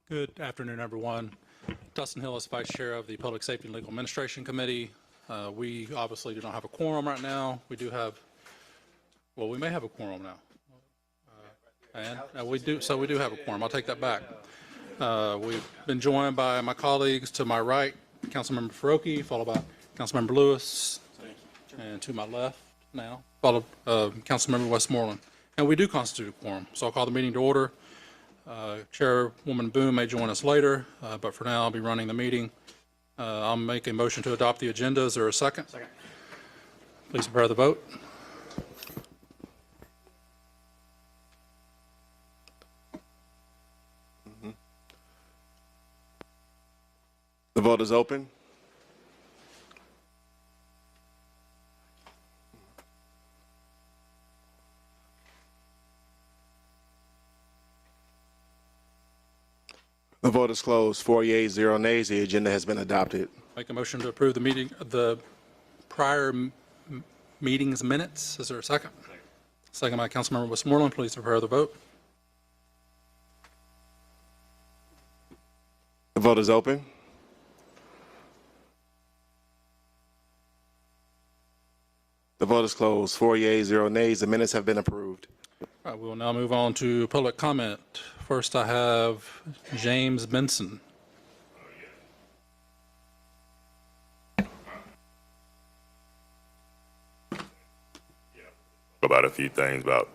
Good afternoon, everyone. Dustin Hill is Vice Chair of the Public Safety and Legal Administration Committee. We obviously do not have a quorum right now. We do have, well, we may have a quorum now. And we do, so we do have a quorum. I'll take that back. We've been joined by my colleagues to my right, Councilmember Faroki, followed by Councilmember Lewis, and to my left now, followed Councilmember Westmoreland. And we do constitute a quorum, so I'll call the meeting to order. Chairwoman Boone may join us later, but for now I'll be running the meeting. I'll make a motion to adopt the agenda. Is there a second? Second. Please prepare the vote. The vote is open. The vote is closed. 4 yeas, 0 nays. The agenda has been adopted. Make a motion to approve the prior meeting's minutes. Is there a second? Second by Councilmember Westmoreland. Please prepare the vote. The vote is open. The vote is closed. 4 yeas, 0 nays. The minutes have been approved. All right, we will now move on to public comment. First, I have James Benson. About a few things about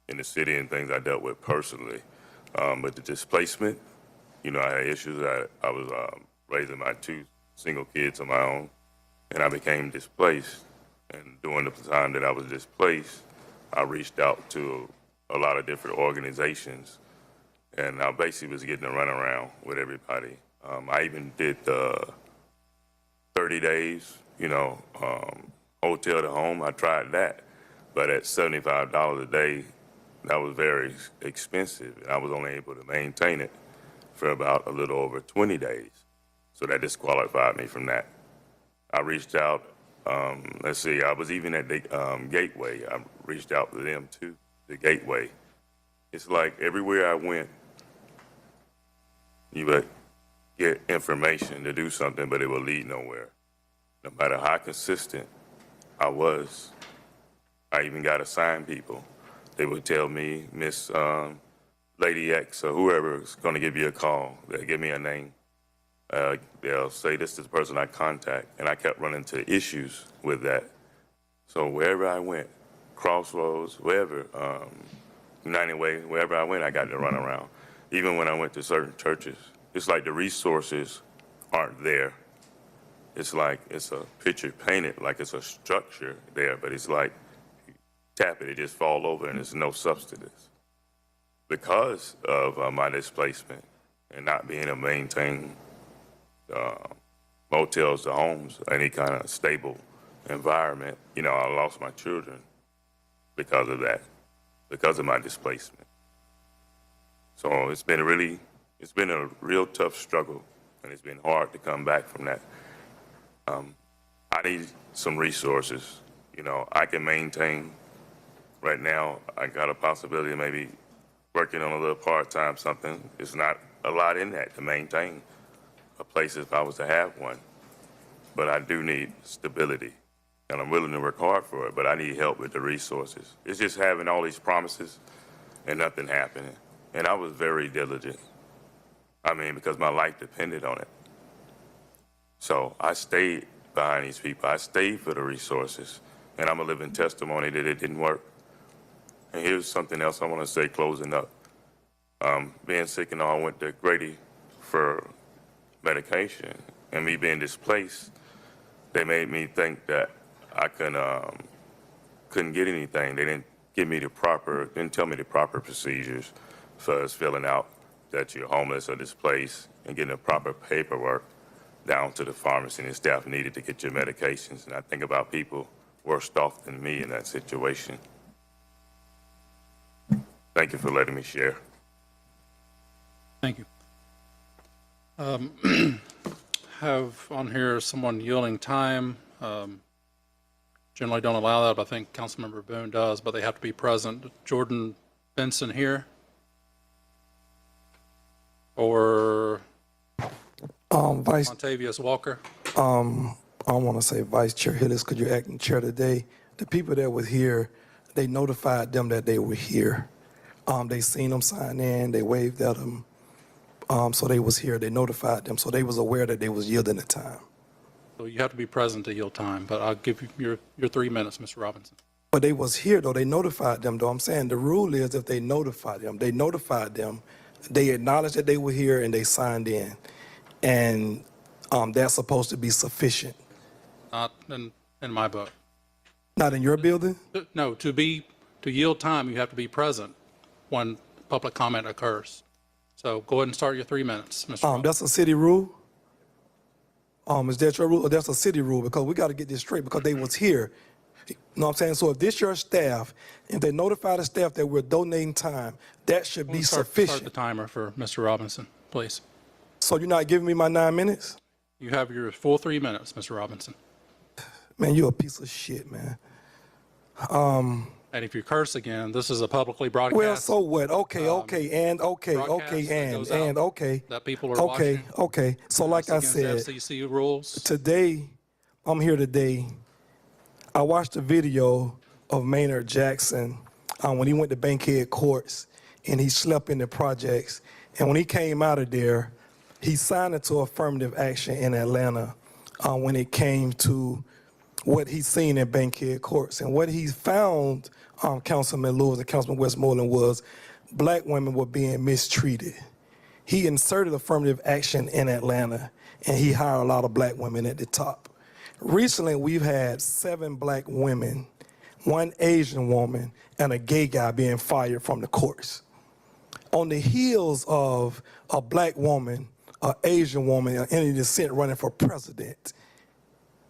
in the city and things I dealt with personally. But the displacement, I had issues. I was raising my 2 single kids on my own, and I became displaced. And during the time that I was displaced, I reached out to a lot of different organizations, and I basically was getting a runaround with everybody. I even did 30 days, hotel to home. I tried that, but at $75 a day, that was very expensive, and I was only able to maintain it for about a little over 20 days. So that disqualified me from that. I reached out, I was even at the Gateway. I reached out to them too, the Gateway. It's like everywhere I went, you would get information to do something, but it would lead nowhere. No matter how consistent I was, I even got assigned people. They would tell me, Miss Lady X or whoever is going to give you a call. They'll give me a name. They'll say this is the person I contact, and I kept running into issues with that. So wherever I went, Crossroads, wherever, United Way, wherever I went, I got to run around. Even when I went to certain churches, it's like the resources aren't there. It's like it's a picture painted, like it's a structure there, but it's like you tap it, it just fall over, and there's no substance. Because of my displacement and not being able to maintain motels to homes, any kind of stable environment, I lost my children because of that, because of my displacement. So it's been a real tough struggle, and it's been hard to come back from that. I need some resources. I can maintain, right now, I got a possibility of maybe working on a little part-time something. It's not a lot in that to maintain a place if I was to have one. But I do need stability, and I'm willing to work hard for it, but I need help with the resources. It's just having all these promises and nothing happening. And I was very diligent. Because my life depended on it. So I stayed behind these people. I stayed for the resources, and I'm a living testimony that it didn't work. And here's something else I want to say closing up. Being sick and all, I went to Grady for medication, and me being displaced, they made me think that I couldn't get anything. They didn't tell me the proper procedures for us filling out that you're homeless or displaced and getting the proper paperwork down to the pharmacy and the staff needed to get your medications. And I think about people worse off than me in that situation. Thank you for letting me share. Thank you. Have on here someone yielding time. Generally don't allow that, but I think Councilmember Boone does, but they have to be present. Jordan Benson here. or Vice, Montavious Walker? I want to say Vice Chair Hillis, because you're acting chair today. The people that were here, they notified them that they were here. They seen them sign in, they waved at them. So they was here, they notified them, so they was aware that they was yielding the time. So you have to be present to yield time, but I'll give you your 3 minutes, Mr. Robinson. But they was here though, they notified them though. I'm saying the rule is if they notified them, they acknowledged that they were here and they signed in. And that's supposed to be sufficient. Not in my book. Not in your building? No, to yield time, you have to be present when public comment occurs. So go ahead and start your 3 minutes, Mr. Robinson. That's a city rule? Is that your rule? Or that's a city rule? Because we got to get this straight because they was here. You know what I'm saying? So if this your staff, if they notify the staff that we're donating time, that should be sufficient. Start the timer for Mr. Robinson, please. So you're not giving me my 9 minutes? You have your full 3 minutes, Mr. Robinson. Man, you're a piece of shit, man. And if you curse again, this is a publicly broadcast. Well, so what? Okay, okay. That people are watching. Okay. So like I said, FCC rules. today, I'm here today. I watched a video of Maynard Jackson when he went to Bankhead Courts and he slept in the projects. And when he came out of there, he signed into affirmative action in Atlanta when it came to what he's seen in Bankhead Courts. And what he found, Councilman Lewis and Councilman Westmoreland, was black women were being mistreated. He inserted affirmative action in Atlanta, and he hired a lot of black women at the top. Recently, we've had 7 black women, 1 Asian woman, and a gay guy being fired from the courts. On the heels of a black woman, an Asian woman, and any descent running for president,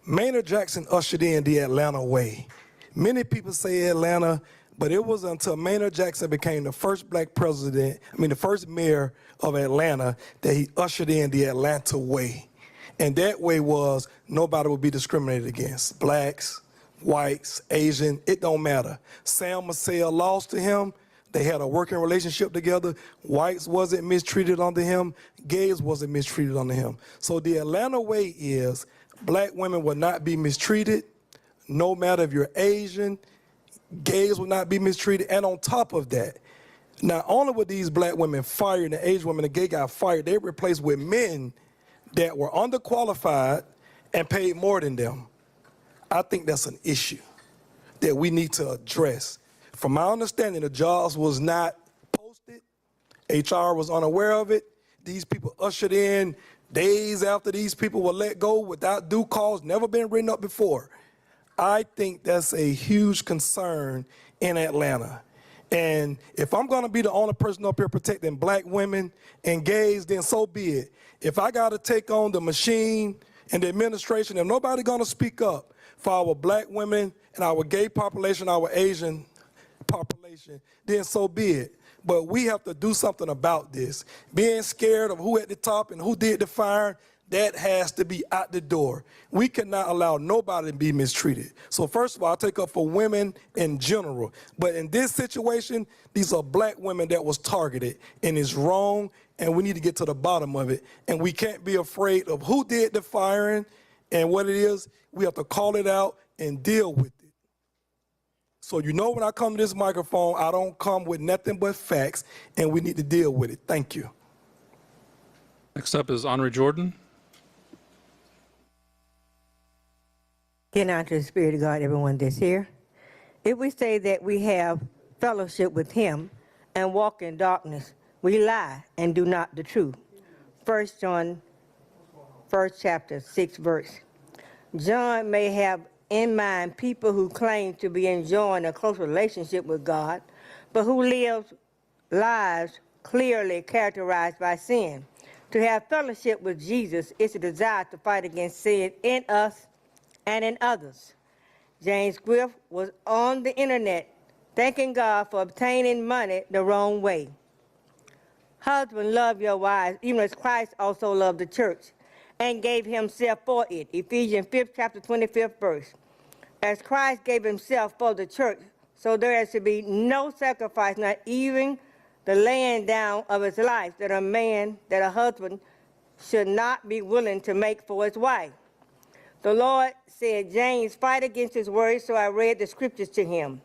Maynard Jackson ushered in the Atlanta way. Many people say Atlanta, but it was until Maynard Jackson became the first black president, the first mayor of Atlanta, that he ushered in the Atlanta way. And that way was nobody would be discriminated against. Blacks, whites, Asian, it don't matter. Sam Massell lost to him. They had a working relationship together. Whites wasn't mistreated under him. Gays wasn't mistreated under him. So the Atlanta way is black women will not be mistreated, no matter if you're Asian. Gays will not be mistreated. And on top of that, not only were these black women fired and the Asian women, the gay guy fired, they were replaced with men that were underqualified and paid more than them. I think that's an issue that we need to address. From my understanding, the jobs was not posted. HR was unaware of it. These people ushered in days after these people were let go without due cause, never been written up before. I think that's a huge concern in Atlanta. And if I'm gonna be the only person up here protecting black women and gays, then so be it. If I gotta take on the machine and the administration, if nobody gonna speak up for our black women and our gay population, our Asian population, then so be it. But we have to do something about this. Being scared of who at the top and who did the firing, that has to be out the door. We cannot allow nobody to be mistreated. So first of all, I take up for women in general. But in this situation, these are black women that was targeted, and it's wrong, and we need to get to the bottom of it. And we can't be afraid of who did the firing and what it is. We have to call it out and deal with it. So you know when I come to this microphone, I don't come with nothing but facts, and we need to deal with it. Thank you. Next up is Honorary Jordan. Get out to the Spirit of God, everyone that's here. If we say that we have fellowship with him and walk in darkness, we lie and do not the truth. 1 John, 1st chapter, 6th verse. John may have in mind people who claim to be enjoying a close relationship with God, but who live lives clearly characterized by sin. To have fellowship with Jesus is a desire to fight against sin in us and in others. James Griff was on the internet thanking God for obtaining money the wrong way. Husbands, love your wives, even as Christ also loved the church and gave himself for it. Ephesians 5th chapter 25th verse. As Christ gave himself for the church, so there is to be no sacrifice, not even the laying down of his life that a husband should not be willing to make for his wife. The Lord said, James, fight against his words, so I read the scriptures to him.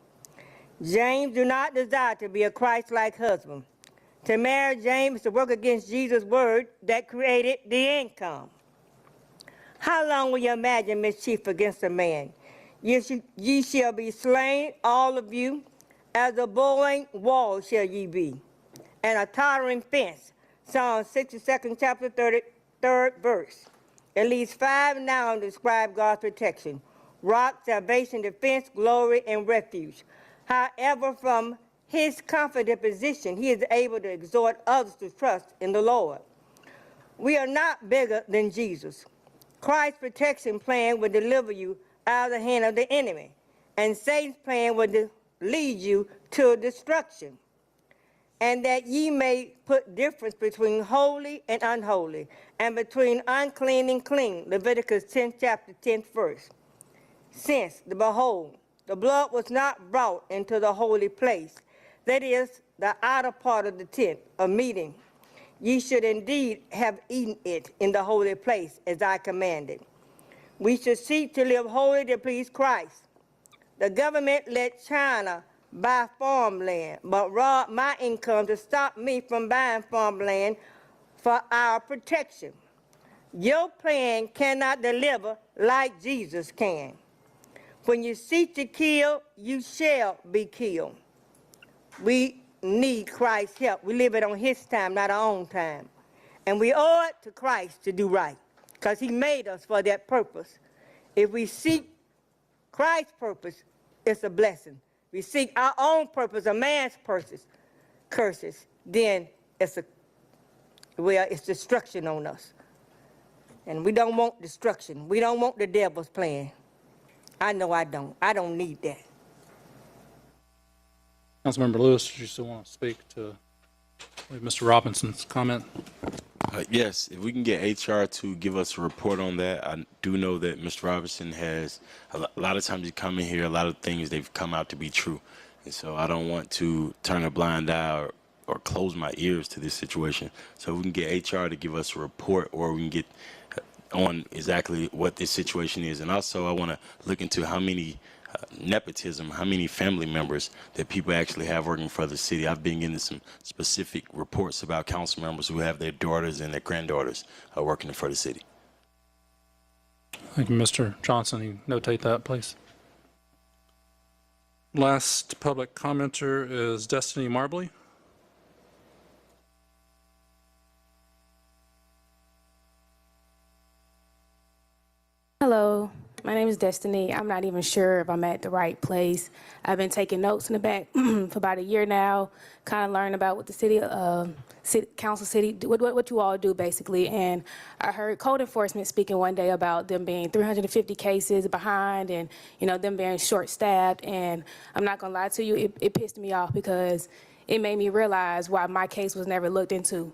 James do not desire to be a Christ-like husband. To marry James is to work against Jesus' word that created the income. How long will you imagine mischief against a man? Ye shall be slain, all of you, as a bullying wall shall ye be, and a tottering fence. Psalm 62nd chapter 33rd verse. At least 5 nouns describe God's protection: rock, salvation, defense, glory, and refuge. However, from his confident position, he is able to exhort others to trust in the Lord. We are not bigger than Jesus. Christ's protection plan will deliver you out of the hand of the enemy, and Satan's plan will lead you to destruction. And that ye may put difference between holy and unholy, and between unclean and clean. Leviticus 10th chapter 10th verse. Since, behold, the blood was not brought into the holy place, that is, the outer part of the tent of meeting, ye should indeed have eaten it in the holy place, as I commanded. We should seek to live holy to please Christ. The government let China buy farmland, but robbed my income to stop me from buying farmland for our protection. Your plan cannot deliver like Jesus can. When you seek to kill, you shall be killed. We need Christ's help. We live it on his time, not our own time. And we owe it to Christ to do right, because he made us for that purpose. If we seek Christ's purpose, it's a blessing. We seek our own purpose, a man's curses, then it's destruction on us. And we don't want destruction. We don't want the devil's plan. I know I don't. I don't need that. Councilmember Lewis, do you still want to speak to Mr. Robinson's comment? Yes, if we can get HR to give us a report on that. I do know that Mr. Robinson has, a lot of times you come in here, a lot of things they've come out to be true. And so I don't want to turn a blind eye or close my ears to this situation. So if we can get HR to give us a report, or we can get on exactly what this situation is. And also I want to look into how many nepotism, how many family members that people actually have working for the city. I've been getting some specific reports about council members who have their daughters and their granddaughters working for the city. Thank you, Mr. Johnson. You notate that, please. Last public commenter is Destiny Marbley. Hello, my name is Destiny. I'm not even sure if I'm at the right place. I've been taking notes in the back for about a year now, kind of learning about what the city council, what you all do basically. And I heard code enforcement speaking one day about them being 350 cases behind, and them being short-staffed. And I'm not gonna lie to you, it pissed me off, because it made me realize why my case was never looked into.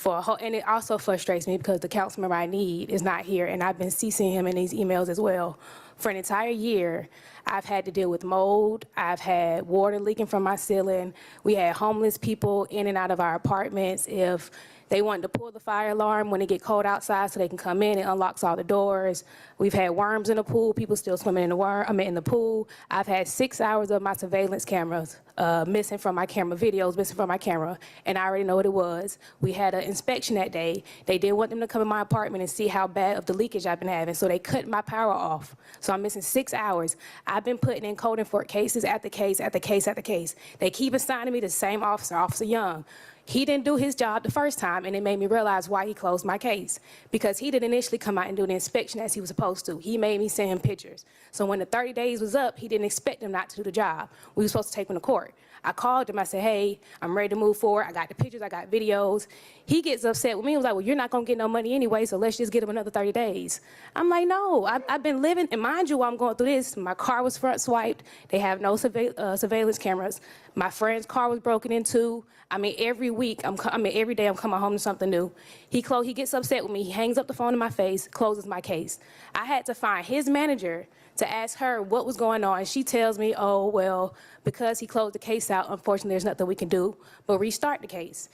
And it also frustrates me because the council member I need is not here, and I've been CCing him in these emails as well. For an entire year, I've had to deal with mold. I've had water leaking from my ceiling. We had homeless people in and out of our apartments. If they wanted to pull the fire alarm when it get cold outside so they can come in, it unlocks all the doors. We've had worms in the pool, people still swimming in the pool. I've had 6 hours of my surveillance cameras missing from my camera, videos missing from my camera, and I already know what it was. We had an inspection that day. They didn't want them to come in my apartment and see how bad of the leakage I've been having, so they cut my power off. So I'm missing 6 hours. I've been putting in code enforcement cases after case after case after case. They keep assigning me the same officer, Officer Young. He didn't do his job the first time, and it made me realize why he closed my case. Because he didn't initially come out and do the inspection as he was supposed to. He made me send him pictures. So when the 30 days was up, he didn't expect him not to do the job. We were supposed to take him to court. I called him, I said, hey, I'm ready to move forward. I got the pictures, I got videos. He gets upset with me. He was like, well, you're not gonna get no money anyway, so let's just get him another 30 days. I'm like, no, I've been living, and mind you, while I'm going through this, my car was front swiped. They have no surveillance cameras. My friend's car was broken into. I mean, every week, every day I'm coming home to something new. He gets upset with me. He hangs up the phone in my face, closes my case. I had to find his manager to ask her what was going on. She tells me, oh, well, because he closed the case out, unfortunately, there's nothing we can do but restart the case.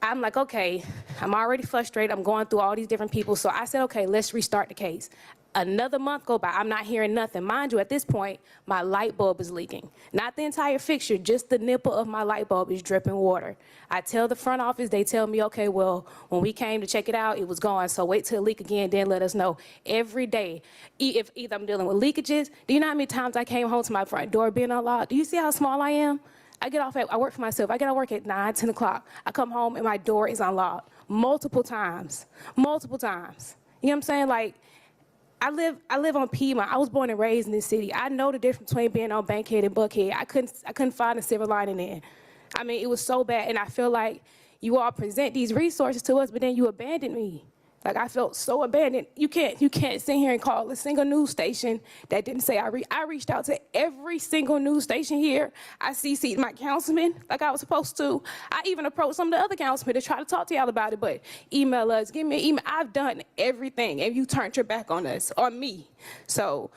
I'm like, okay, I'm already frustrated. I'm going through all these different people. So I said, okay, let's restart the case. Another month go by, I'm not hearing nothing. Mind you, at this point, my light bulb is leaking. Not the entire fixture, just the nipple of my light bulb is dripping water. I tell the front office, they tell me, okay, well, when we came to check it out, it was gone, so wait till it leak again, then let us know. Every day, if either I'm dealing with leakages, do you know how many times I came home to my front door being unlocked? Do you see how small I am? I work for myself. I get off work at 9, 10 o'clock. I come home and my door is unlocked multiple times. You know what I'm saying? Like, I live on Piedmont. I was born and raised in this city. I know the difference between being on Bankhead and Buckhead. I couldn't find a silver lining in. I mean, it was so bad, and I feel like you all present these resources to us, but then you abandon me. Like, I felt so abandoned. You can't sit here and call a single news station that didn't say I reached out to every single news station here. I CC'd my councilman like I was supposed to. I even approached some of the other councilmen to try to talk to y'all about it, but email us, give me an email. I've done everything, and you turned your back on us, on me. So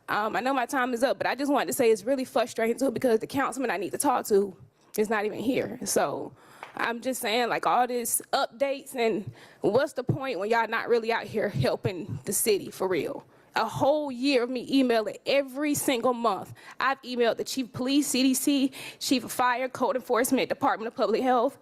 I know my time is up, but I just wanted to say it's really frustrating too because the councilman I need to talk to is not even here. So I'm just saying, like, all this updates, and what's the point when y'all not really out here helping the city for real? A whole year of me emailing every single month. I've emailed the chief of police, CDC, chief of fire, code enforcement, Department of Public Health,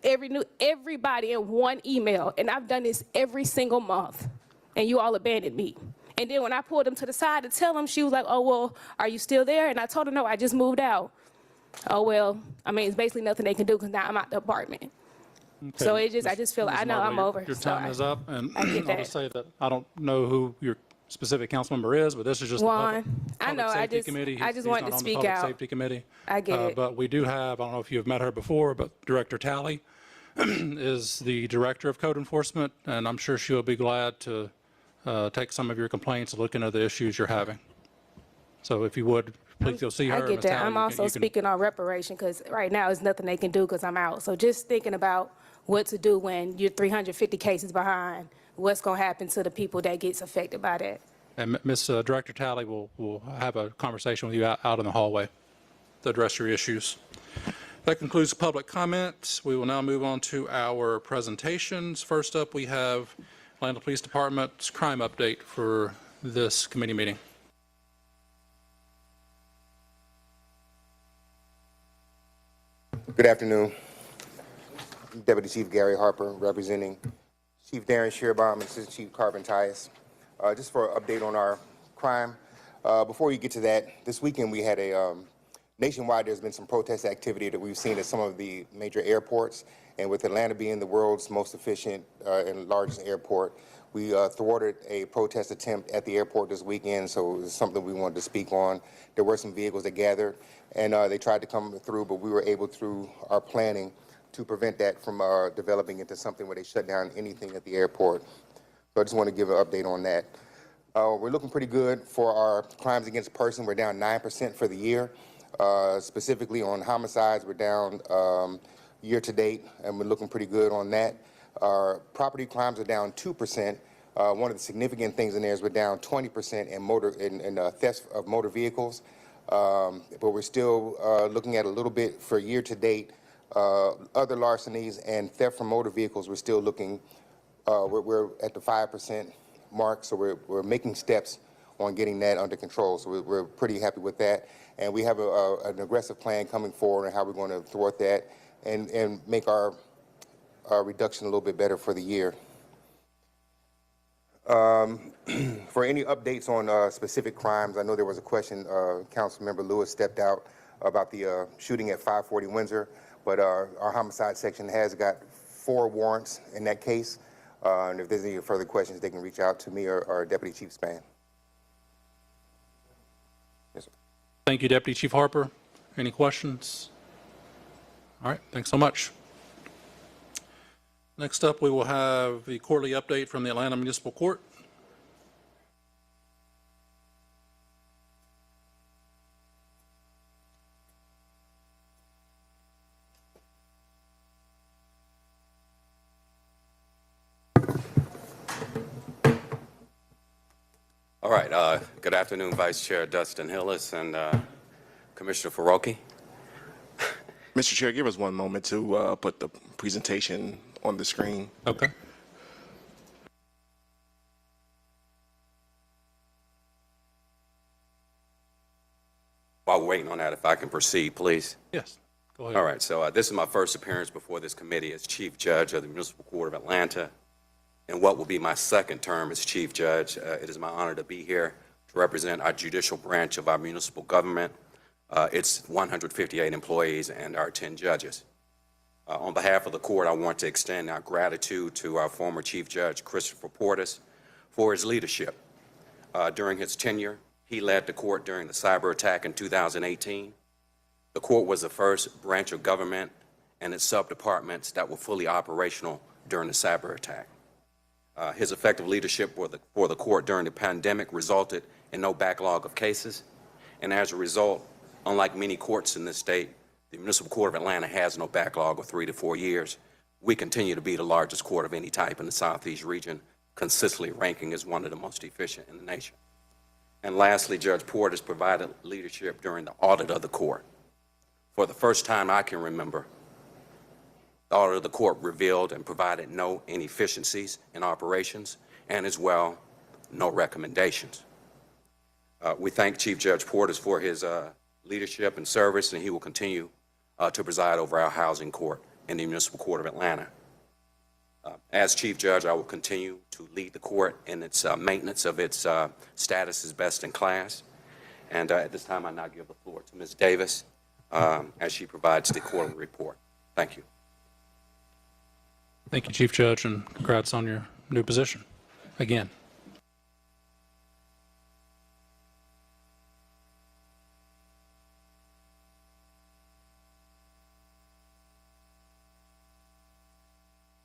everybody in one email, and I've done this every single month, and you all abandoned me. And then when I pulled them to the side to tell them, she was like, oh, well, are you still there? And I told her, no, I just moved out. Oh, well, I mean, it's basically nothing they can do because now I'm out the apartment. Okay. So I just feel like, I know I'm over. Your time is up, and I get I'll that. just say that I don't know who your specific council member is, but this is just the Juan, I know, Public I Safety just- Committee. I just He's wanted not to on the speak Public out. Safety Committee. I get it. But we do have, I don't know if you've met her before, but Director Talley is the Director of Code Enforcement, and I'm sure she'll be glad to take some of your complaints and look into the issues you're having. So if you would, please go see her. I get Ms. that. Talley, I'm also speaking on reparation because right now there's nothing they can do because I'm out. So just thinking about what to do when you're 350 cases behind, what's going to happen to the people that gets affected by that. And Ms. Director Talley will have a conversation with you out in the hallway to address your issues. That concludes public comments. We will now move on to our presentations. First up, we have Atlanta Police Department's crime update for this committee meeting. Good afternoon. Deputy Chief Gary Harper, representing Chief Darren Shearbaum and Assistant Chief Carvin Tyus. Just for an update on our crime. Before you get to that, this weekend we had a nationwide. There's been some protest activity that we've seen at some of the major airports, and with Atlanta being the world's most efficient and largest airport, we thwarted a protest attempt at the airport this weekend, so it's something we wanted to speak on. There were some vehicles that gathered, and they tried to come through, but we were able, through our planning, to prevent that from developing into something where they shut down anything at the airport. So I just want to give an update on that. We're looking pretty good for our crimes against person. We're down 9% for the year. Specifically on homicides, we're down year to date, and we're looking pretty good on that. Our property crimes are down 2%. One of the significant things in there is we're down 20% in thefts of motor vehicles. But we're still looking at a little bit for year to date. Other larcenies and theft from motor vehicles, we're still looking, we're at the 5% mark, so we're making steps on getting that under control. So we're pretty happy with that. And we have an aggressive plan coming forward on how we're going to thwart that and make our reduction a little bit better for the year. For any updates on specific crimes, I know there was a question, Councilmember Lewis stepped out about the shooting at 540 Windsor, but our homicide section has got 4 warrants in that case. And if there's any further questions, they can reach out to me or Deputy Chief Spann. Yes, sir. Thank you, Deputy Chief Harper. Any questions? All right, thanks so much. Next up, we will have the quarterly update from the Atlanta Municipal Court. All right. Good afternoon, Vice Chair Dustin Hillis and Commissioner Faroki. Mr. Chair, give us one moment to put the presentation on the screen. Okay. While we're waiting on that, if I can proceed, please. Yes. Go ahead. All right. So this is my first appearance before this committee as Chief Judge of the Municipal Court of Atlanta, and what will be my second term as Chief Judge. It is my honor to be here to represent our judicial branch of our municipal government. It's 158 employees and our 10 judges. On behalf of the court, I want to extend our gratitude to our former Chief Judge, Christopher Portis, for his leadership. During his tenure, he led the court during the cyber attack in 2018. The court was the first branch of government and its sub-departments that were fully operational during the cyber attack. His effective leadership for the court during the pandemic resulted in no backlog of cases, and as a result, unlike many courts in this state, the Municipal Court of Atlanta has no backlog of 3 to 4 years. We continue to be the largest court of any type in the Southeast region, consistently ranking as one of the most efficient in the nation. And lastly, Judge Portis provided leadership during the audit of the court. For the first time I can remember, the audit of the court revealed and provided no inefficiencies in operations, and as well, no recommendations. We thank Chief Judge Portis for his leadership and service, and he will continue to preside over our housing court in the Municipal Court of Atlanta. As Chief Judge, I will continue to lead the court in its maintenance of its status as best in class. And at this time, I now give the floor to Ms. Davis as she provides the quarterly report. Thank you. Thank you, Chief Judge, and congrats on your new position again.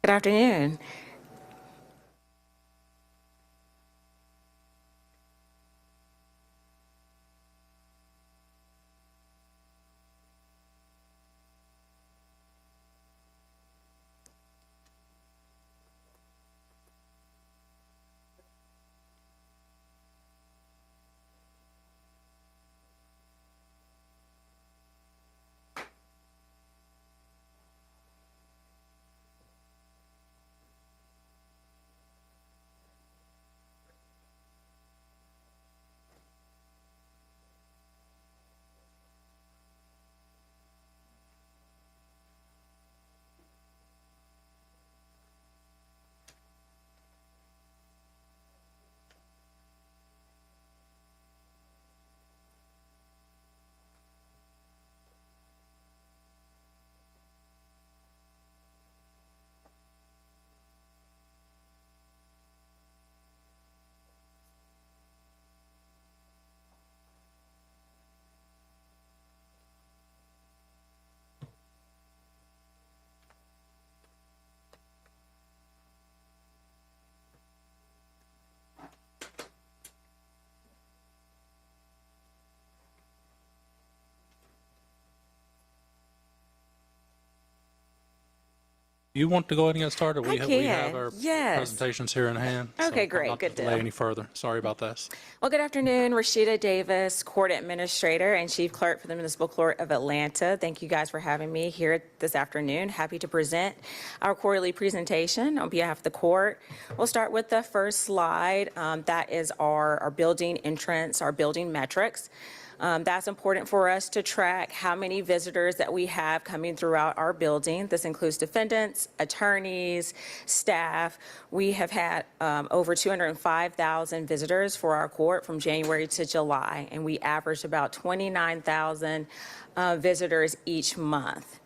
Good afternoon. You want to go ahead and get started? We can, have our yes. presentations here in hand. Okay, so great. Not Good to delay deal. any further. Sorry about this. Well, good afternoon. Rashida Davis, Court Administrator and Chief Clerk for the Municipal Court of Atlanta. Thank you guys for having me here this afternoon. Happy to present our quarterly presentation on behalf of the court. We'll start with the first slide. That is our building entrance, our building metrics. That's important for us to track how many visitors that we have coming throughout our building. This includes defendants, attorneys, staff. We have had over 205,000 visitors for our court from January to July, and we averaged about 29,000 visitors each month.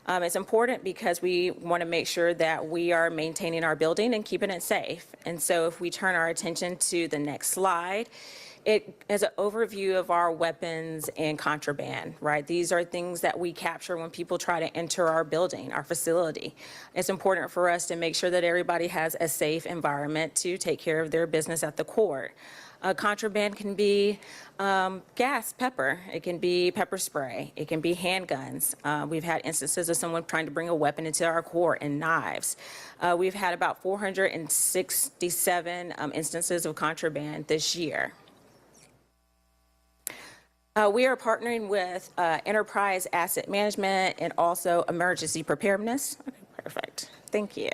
It's important because we want to make sure that we are maintaining our building and keeping it safe. And so if we turn our attention to the next slide, it is an overview of our weapons and contraband, right? These are things that we capture when people try to enter our building, our facility. It's important for us to make sure that everybody has a safe environment to take care of their business at the court. Contraband can be gas, pepper. It can be pepper spray. It can be handguns. We've had instances of someone trying to bring a weapon into our court and knives. We've had about 467 instances of contraband this year. We are partnering with Enterprise Asset Management and also Emergency Preparedness. Okay, perfect. Thank you.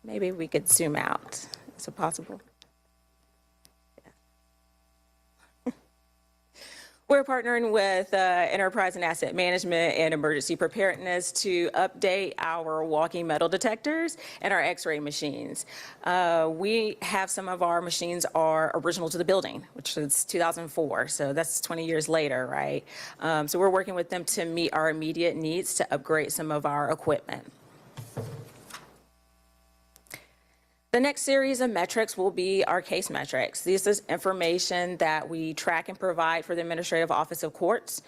Maybe we could zoom out. Is it possible? We're partnering with Enterprise and Asset Management and Emergency Preparedness to update our walking metal detectors and our X-ray machines. We have some of our machines are original to the building, which is 2004, so that's 20 years later, right? So we're working with them to meet our immediate needs to upgrade some of our equipment. The next series of metrics will be our case metrics. This is information that we track and provide for the Administrative Office of Courts.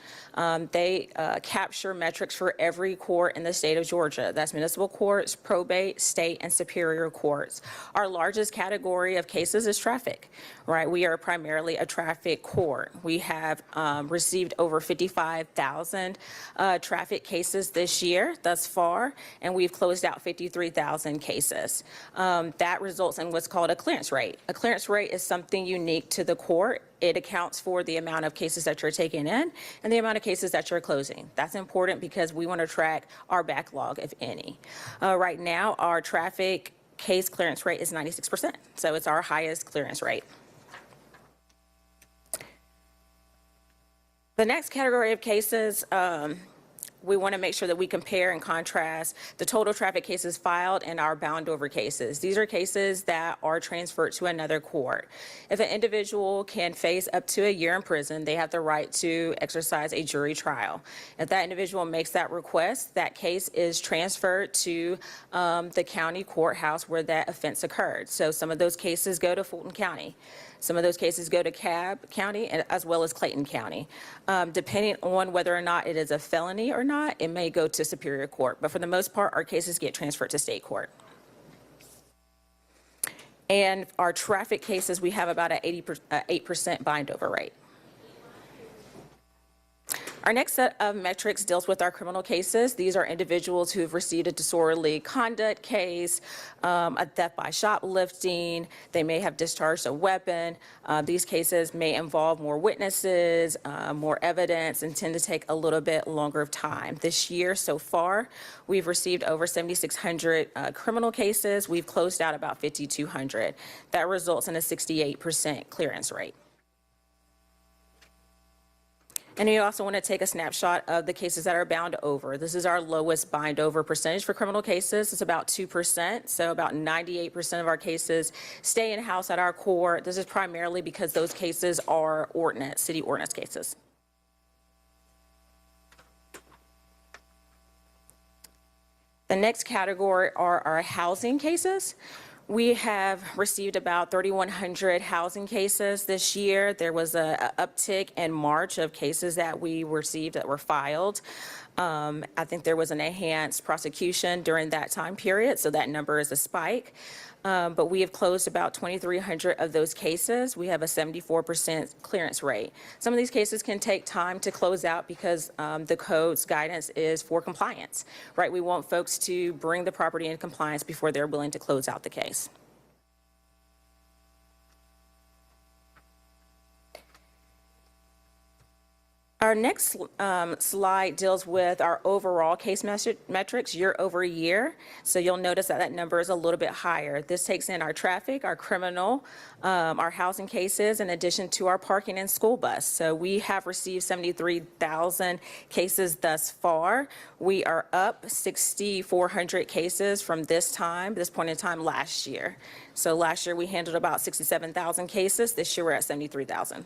They capture metrics for every court in the state of Georgia. That's municipal courts, probate, state, and superior courts. Our largest category of cases is traffic, right? We are primarily a traffic court. We have received over 55,000 traffic cases this year thus far, and we've closed out 53,000 cases. That results in what's called a clearance rate. A clearance rate is something unique to the court. It accounts for the amount of cases that you're taking in and the amount of cases that you're closing. That's important because we want to track our backlog, if any. Right now, our traffic case clearance rate is 96%, so it's our highest clearance rate. The next category of cases, we want to make sure that we compare and contrast the total traffic cases filed and our bound over cases. These are cases that are transferred to another court. If an individual can face up to a year in prison, they have the right to exercise a jury trial. If that individual makes that request, that case is transferred to the county courthouse where that offense occurred. So some of those cases go to Fulton County. Some of those cases go to Cobb County as well as Clayton County. Depending on whether or not it is a felony or not, it may go to Superior Court. But for the most part, our cases get transferred to state court. And our traffic cases, we have about an 8% bind over rate. Our next set of metrics deals with our criminal cases. These are individuals who have received a disorderly conduct case, a theft by shoplifting. They may have discharged a weapon. These cases may involve more witnesses, more evidence, and tend to take a little bit longer of time. This year so far, we've received over 7,600 criminal cases. We've closed out about 5,200. That results in a 68% clearance rate. And you also want to take a snapshot of the cases that are bound over. This is our lowest bind over percentage for criminal cases. It's about 2%. So about 98% of our cases stay in-house at our court. This is primarily because those cases are ordinance, city ordinance cases. The next category are our housing cases. We have received about 3,100 housing cases this year. There was an uptick in March of cases that we received that were filed. I think there was an enhanced prosecution during that time period, so that number is a spike. But we have closed about 2,300 of those cases. We have a 74% clearance rate. Some of these cases can take time to close out because the code's guidance is for compliance, right? We want folks to bring the property into compliance before they're willing to close out the case. Our next slide deals with our overall case metrics year over year. So you'll notice that that number is a little bit higher. This takes in our traffic, our criminal, our housing cases, in addition to our parking and school bus. So we have received 73,000 cases thus far. We are up 6,400 cases from this point in time last year. So last year we handled about 67,000 cases. This year we're at 73,000.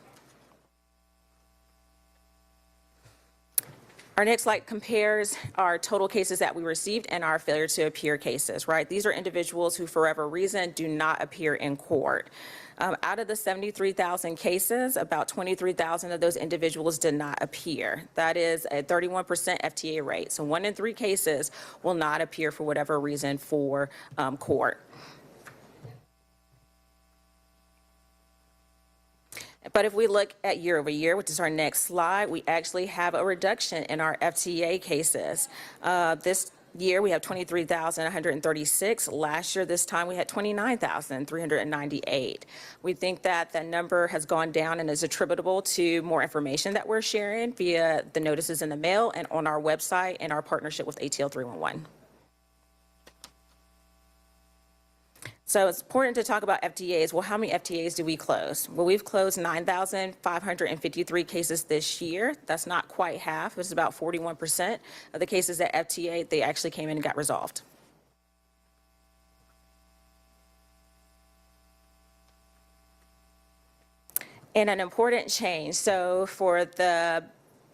Our next slide compares our total cases that we received and our failure to appear cases, right? These are individuals who, for whatever reason, do not appear in court. Out of the 73,000 cases, about 23,000 of those individuals did not appear. That is a 31% FTA rate. So 1 in 3 cases will not appear for whatever reason for court. But if we look at year over year, which is our next slide, we actually have a reduction in our FTA cases. This year, we have 23,136. Last year, this time, we had 29,398. We think that that number has gone down and is attributable to more information that we're sharing via the notices in the mail and on our website and our partnership with ATL 311. So it's important to talk about FTAs. Well, how many FTAs do we close? Well, we've closed 9,553 cases this year. That's not quite half. It's about 41% of the cases at FTA, they actually came in and got resolved. And an important change. So for the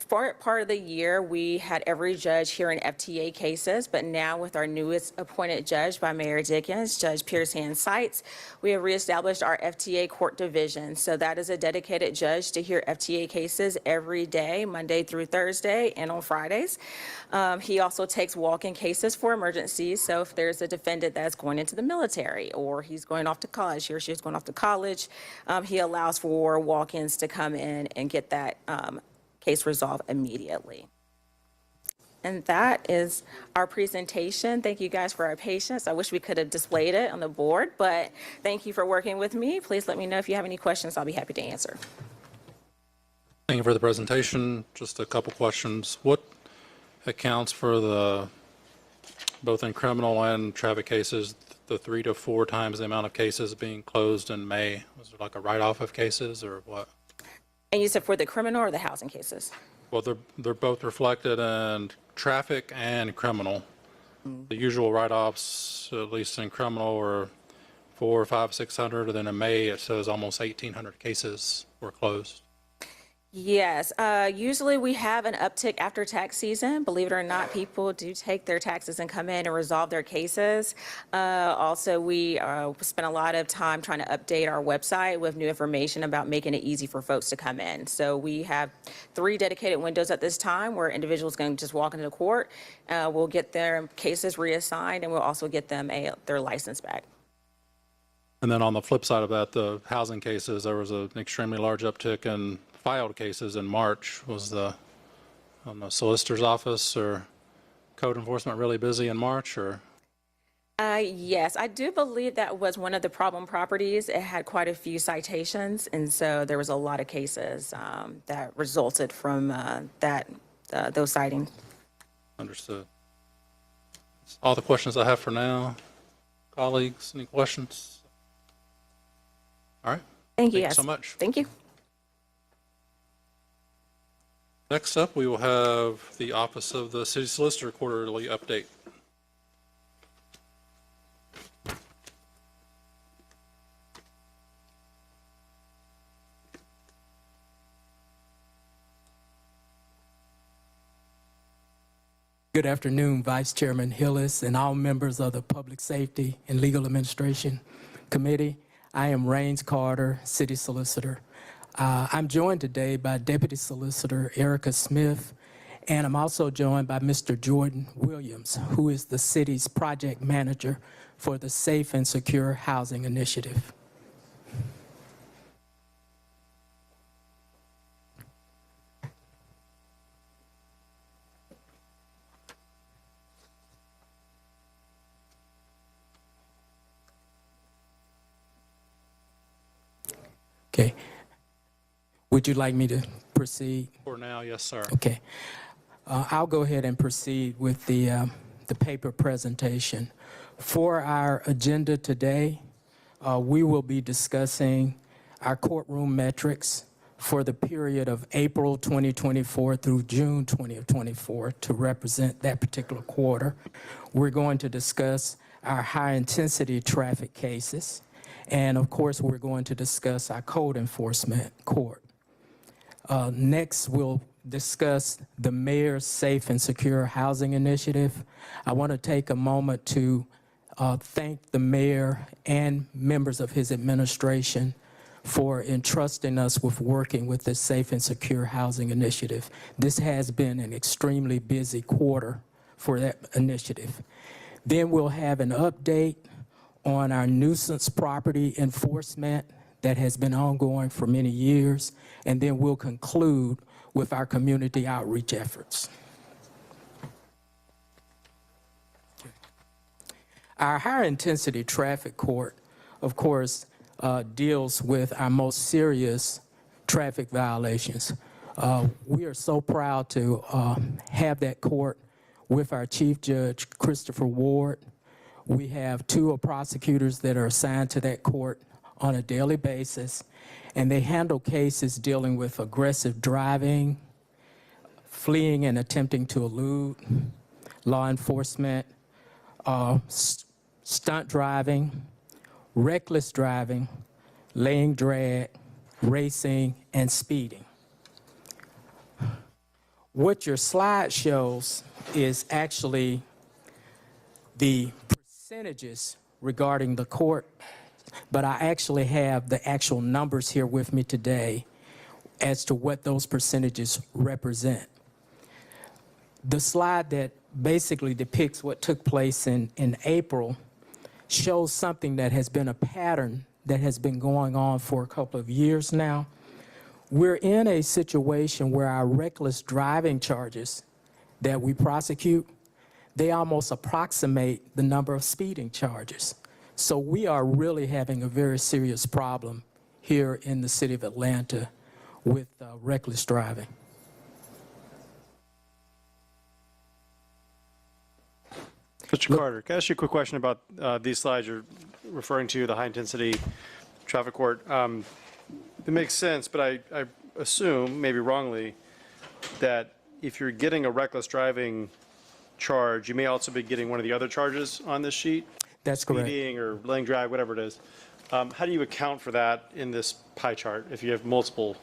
part of the year, we had every judge hearing FTA cases, but now with our newest appointed judge by Mayor Dickens, Judge Pierce Hand Sites, we have reestablished our FTA court division. So that is a dedicated judge to hear FTA cases every day, Monday through Thursday, and on Fridays. He also takes walk-in cases for emergencies. So if there's a defendant that's going into the military, or he's going off to college, he or she is going off to college, he allows for walk-ins to come in and get that case resolved immediately. And that is our presentation. Thank you guys for our patience. I wish we could have displayed it on the board, but thank you for working with me. Please let me know if you have any questions. I'll be happy to answer. Thank you for the presentation. Just a couple questions. What accounts for the, both in criminal and traffic cases, the 3 to 4 times the amount of cases being closed in May? Was there like a write-off of cases or what? And you said for the criminal or the housing cases? Well, they're both reflected in traffic and criminal. The usual write-offs, at least in criminal, are 400, 500, 600, and then in May it says almost 1,800 cases were closed. Yes, usually we have an uptick after tax season. Believe it or not, people do take their taxes and come in and resolve their cases. Also, we spend a lot of time trying to update our website with new information about making it easy for folks to come in. So we have 3 dedicated windows at this time where individuals can just walk into the court. We'll get their cases reassigned, and we'll also get them their license back. And then on the flip side of that, the housing cases, there was an extremely large uptick in filed cases in March. Was on the solicitor's office or code enforcement really busy in March, or? Yes, I do believe that was one of the problem properties. It had quite a few citations, and so there was a lot of cases that resulted from those sightings. Understood. That's all the questions I have for now. Colleagues, any questions? All right. Thank you, Thank you yes. so much. Thank you. Next up, we will have the Office of the City Solicitor quarterly update. Good afternoon, Vice Chairman Hillis and all members of the Public Safety and Legal Administration Committee. I am Raines Carter, City Solicitor. I'm joined today by Deputy Solicitor Erica Smith, and I'm also joined by Mr. Jordan Williams, who is the city's project manager for the Safe and Secure Housing Initiative. Okay. Would you like me to proceed? For now, yes, sir. Okay. I'll go ahead and proceed with the paper presentation. For our agenda today, we will be discussing our courtroom metrics for the period of April 2024 through June 2024 to represent that particular quarter. We're going to discuss our high-intensity traffic cases. And of course, we're going to discuss our code enforcement court. Next, we'll discuss the Mayor's Safe and Secure Housing Initiative. I want to take a moment to thank the Mayor and members of his administration for entrusting us with working with the Safe and Secure Housing Initiative. This has been an extremely busy quarter for that initiative. Then we'll have an update on our nuisance property enforcement that has been ongoing for many years, and then we'll conclude with our community outreach efforts. Our higher intensity traffic court, of course, deals with our most serious traffic violations. We are so proud to have that court with our Chief Judge, Christopher Ward. We have 2 prosecutors that are assigned to that court on a daily basis, and they handle cases dealing with aggressive driving, fleeing and attempting to elude law enforcement, stunt driving, reckless driving, laying drag, racing, and speeding. What your slide shows is actually the percentages regarding the court, but I actually have the actual numbers here with me today as to what those percentages represent. The slide that basically depicts what took place in April shows something that has been a pattern that has been going on for a couple of years now. We're in a situation where our reckless driving charges that we prosecute, they almost approximate the number of speeding charges. So we are really having a very serious problem here in the city of Atlanta with reckless driving. Mr. Carter, can I ask you a quick question about these slides you're referring to, the high-intensity traffic court? It makes sense, but I assume, maybe wrongly, that if you're getting a reckless driving charge, you may also be getting one of the other charges on this sheet? That's correct. Speeding or laying drag, whatever it is. How do you account for that in this pie chart if you have multiple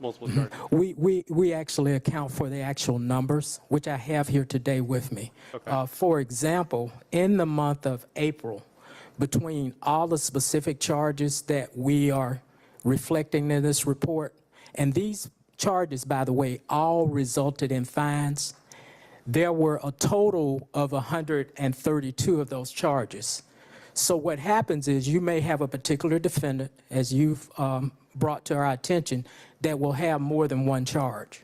charges? We actually account for the actual numbers, which I have here today with me. Okay. For example, in the month of April, between all the specific charges that we are reflecting in this report, and these charges, by the way, all resulted in fines, there were a total of 132 of those charges. So what happens is you may have a particular defendant, as you've brought to our attention, that will have more than one charge.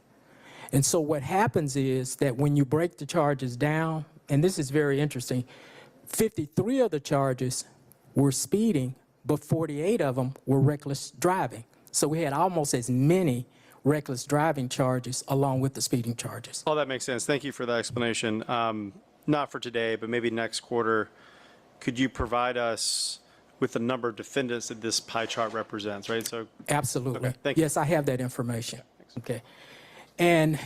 And so what happens is that when you break the charges down, and this is very interesting, 53 of the charges were speeding, but 48 of them were reckless driving. So we had almost as many reckless driving charges along with the speeding charges. All that makes sense. Thank you for that explanation. Not for today, but maybe next quarter, could you provide us with the number of defendants that this pie chart represents, right? So Absolutely. Okay, thank you. Yes, I have that information. Okay. And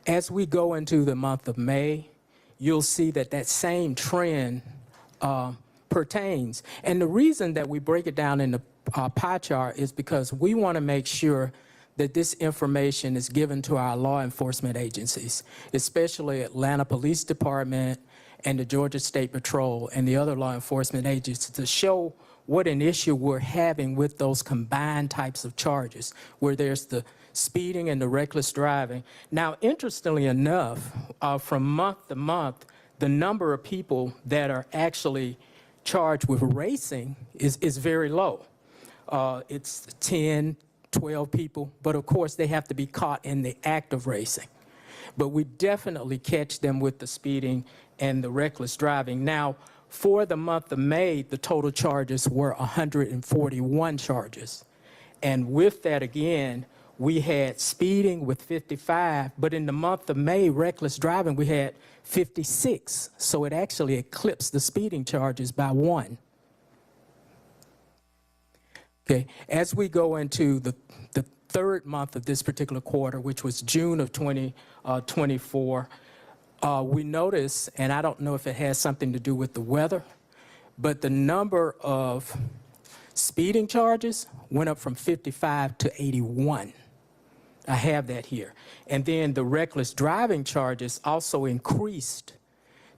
as we go into the month of May, you'll see that that same trend pertains. And the reason that we break it down in the pie chart is because we want to make sure that this information is given to our law enforcement agencies, especially Atlanta Police Department and the Georgia State Patrol and the other law enforcement agencies, to show what an issue we're having with those combined types of charges, where there's the speeding and the reckless driving. Now, interestingly enough, from month to month, the number of people that are actually charged with racing is very low. It's 10, 12 people, but of course they have to be caught in the act of racing. But we definitely catch them with the speeding and the reckless driving. Now, for the month of May, the total charges were 141 charges. And with that, again, we had speeding with 55, but in the month of May, reckless driving, we had 56. So it actually eclipsed the speeding charges by 1. Okay, as we go into the third month of this particular quarter, which was June of 2024, we notice, and I don't know if it has something to do with the weather, but the number of speeding charges went up from 55 to 81. I have that here. And then the reckless driving charges also increased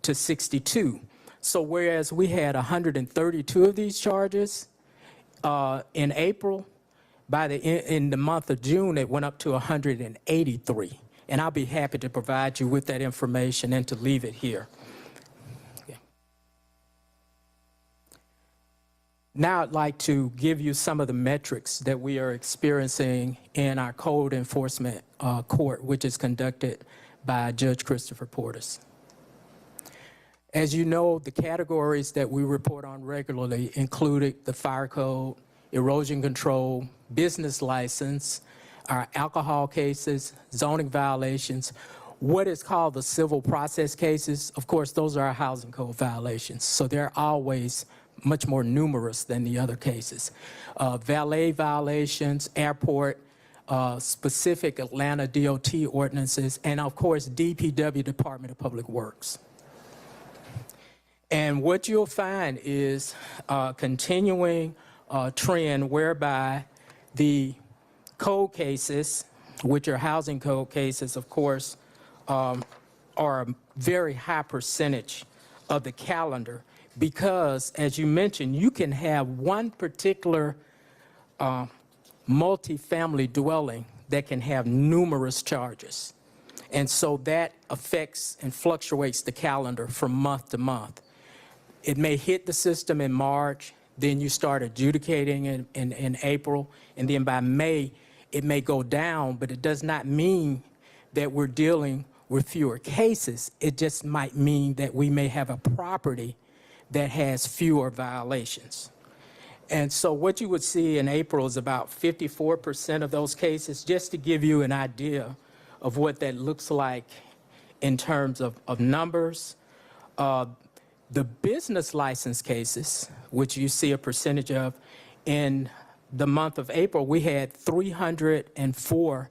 to 62. So whereas we had 132 of these charges in April, in the month of June, it went up to 183. And I'll be happy to provide you with that information and to leave it here. Okay. Now I'd like to give you some of the metrics that we are experiencing in our code enforcement court, which is conducted by Judge Christopher Portis. As you know, the categories that we report on regularly included the fire code, erosion control, business license, our alcohol cases, zoning violations, what is called the civil process cases. Of course, those are our housing code violations, so they're always much more numerous than the other cases. Valet violations, airport, specific Atlanta DOT ordinances, and of course, DPW, Department of Public Works. And what you'll find is a continuing trend whereby the code cases, which are housing code cases, of course, are a very high percentage of the calendar because, as you mentioned, you can have one particular multifamily dwelling that can have numerous charges. And so that affects and fluctuates the calendar from month to month. It may hit the system in March, then you start adjudicating in April, and then by May, it may go down, but it does not mean that we're dealing with fewer cases. It just might mean that we may have a property that has fewer violations. And so what you would see in April is about 54% of those cases, just to give you an idea of what that looks like in terms of numbers. The business license cases, which you see a percentage of, in the month of April, we had 304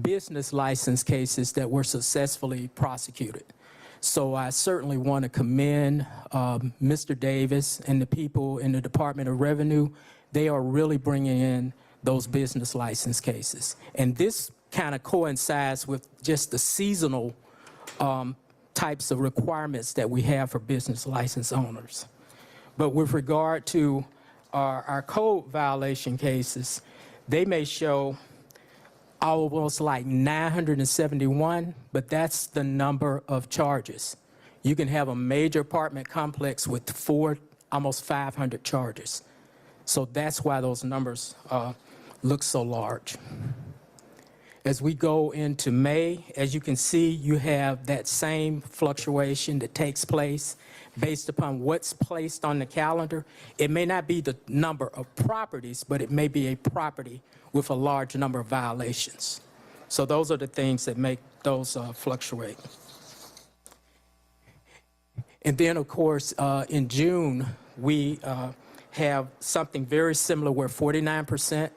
business license cases that were successfully prosecuted. So I certainly want to commend Mr. Davis and the people in the Department of Revenue. They are really bringing in those business license cases. And this kind of coincides with just the seasonal types of requirements that we have for business license owners. But with regard to our code violation cases, they may show almost like 971, but that's the number of charges. You can have a major apartment complex with almost 500 charges. So that's why those numbers look so large. As we go into May, as you can see, you have that same fluctuation that takes place based upon what's placed on the calendar. It may not be the number of properties, but it may be a property with a large number of violations. So those are the things that make those fluctuate. And then, of course, in June, we have something very similar where 49%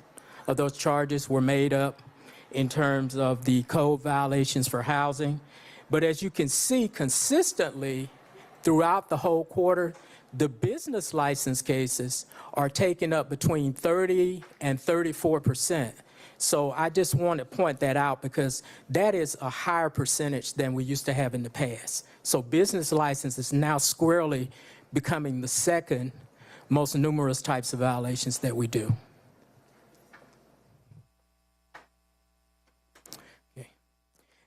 of those charges were made up in terms of the code violations for housing. But as you can see, consistently throughout the whole quarter, the business license cases are taking up between 30 and 34%. So I just want to point that out because that is a higher percentage than we used to have in the past. So business license is now squarely becoming the second most numerous types of violations that we do.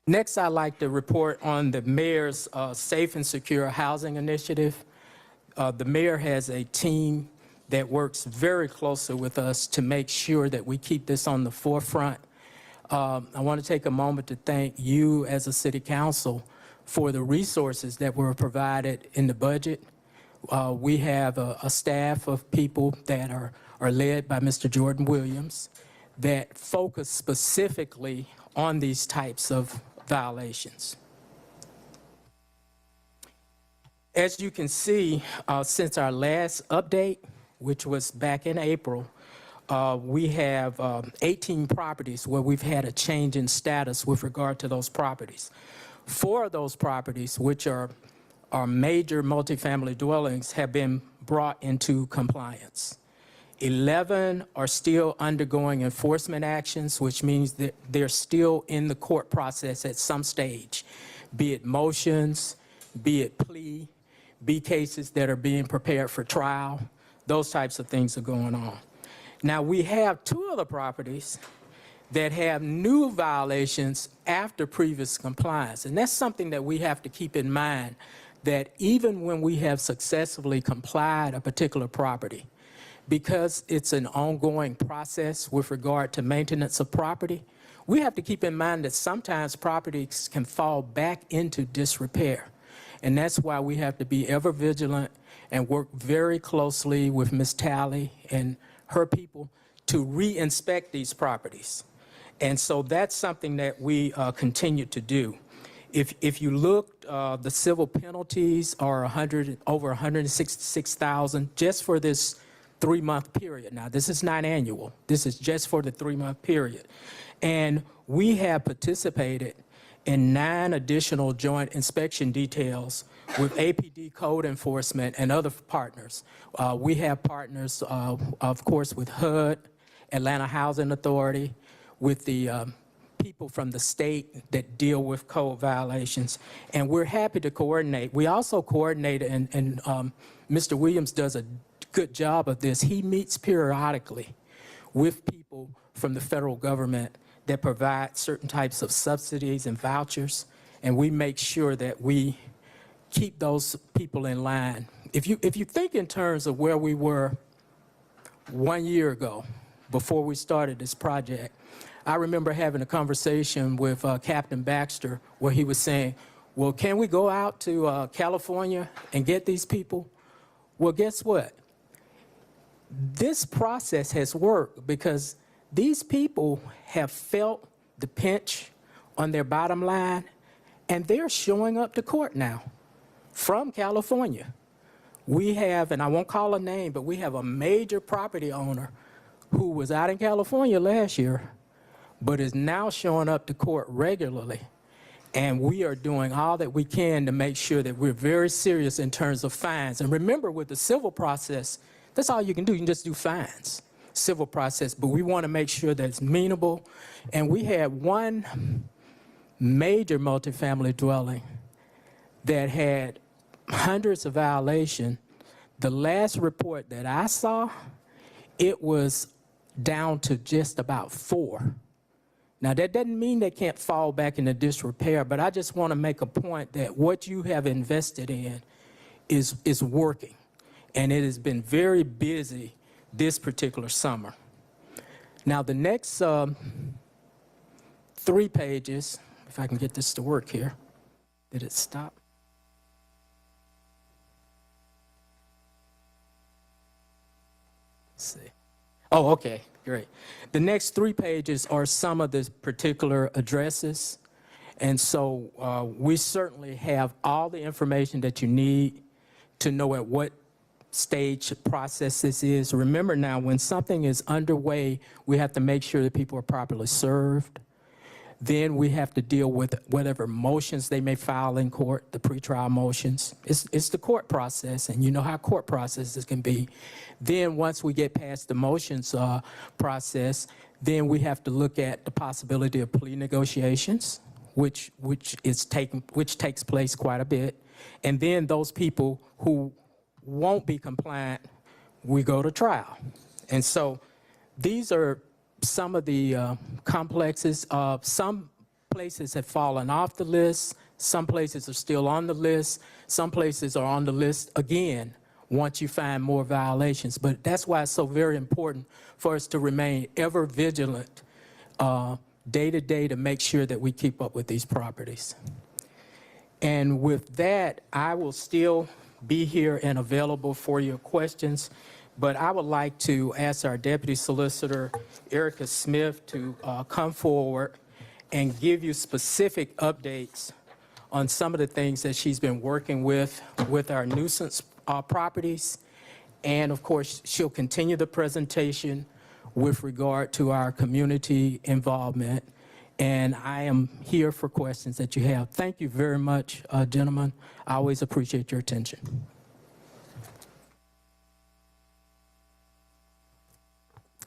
Next, I'd like to report on the mayor's Safe and Secure Housing Initiative. The mayor has a team that works very closely with us to make sure that we keep this on the forefront. I want to take a moment to thank you as a city council for the resources that were provided in the budget. We have a staff of people that are led by Mr. Jordan Williams that focus specifically on these types of violations. As you can see, since our last update, which was back in April, we have 18 properties where we've had a change in status with regard to those properties. 4 of those properties, which are major multifamily dwellings, have been brought into compliance. 11 are still undergoing enforcement actions, which means that they're still in the court process at some stage, be it motions, be it plea, be cases that are being prepared for trial. Those types of things are going on. Now, we have 2 other properties that have new violations after previous compliance, and that's something that we have to keep in mind, that even when we have successfully complied a particular property, because it's an ongoing process with regard to maintenance of property, we have to keep in mind that sometimes properties can fall back into disrepair. And that's why we have to be ever vigilant and work very closely with Ms. Talley and her people to re-inspect these properties. And so that's something that we continue to do. If you look, the civil penalties are over 166,000 just for this 3-month period. Now, this is not annual. This is just for the 3-month period. And we have participated in 9 additional joint inspection details with APD code enforcement and other partners. We have partners, of course, with HUD, Atlanta Housing Authority, with the people from the state that deal with code violations, and we're happy to coordinate. We also coordinate, and Mr. Williams does a good job of this. He meets periodically with people from the federal government that provide certain types of subsidies and vouchers, and we make sure that we keep those people in line. If you think in terms of where we were 1 year ago, before we started this project, I remember having a conversation with Captain Baxter where he was saying, well, can we go out to California and get these people? Well, guess what? This process has worked because these people have felt the pinch on their bottom line, and they're showing up to court now from California. We have, and I won't call a name, but we have a major property owner who was out in California last year, but is now showing up to court regularly. And we are doing all that we can to make sure that we're very serious in terms of fines. And remember, with the civil process, that's all you can do. You can just do fines, civil process. But we want to make sure that it's meanable. And we had one major multifamily dwelling that had hundreds of violations. The last report that I saw, it was down to just about 4. Now, that doesn't mean they can't fall back into disrepair, but I just want to make a point that what you have invested in is working, and it has been very busy this particular summer. Now, the next 3 pages, if I can get this to work here. Did it stop? Let's see. Oh, okay, great. The next 3 pages are some of the particular addresses. And so we certainly have all the information that you need to know at what stage process this is. Remember now, when something is underway, we have to make sure that people are properly served. Then we have to deal with whatever motions they may file in court, the pretrial motions. It's the court process, and you know how court processes can be. Then once we get past the motions process, then we have to look at the possibility of plea negotiations, which takes place quite a bit. And then those people who won't be compliant, we go to trial. And so these are some of the complexes. Some places have fallen off the list. Some places are still on the list. Some places are on the list again once you find more violations. But that's why it's so very important for us to remain ever vigilant day to day to make sure that we keep up with these properties. And with that, I will still be here and available for your questions. But I would like to ask our Deputy Solicitor, Erica Smith, to come forward and give you specific updates on some of the things that she's been working with our nuisance properties. And of course, she'll continue the presentation with regard to our community involvement. And I am here for questions that you have. Thank you very much, gentlemen. I always appreciate your attention.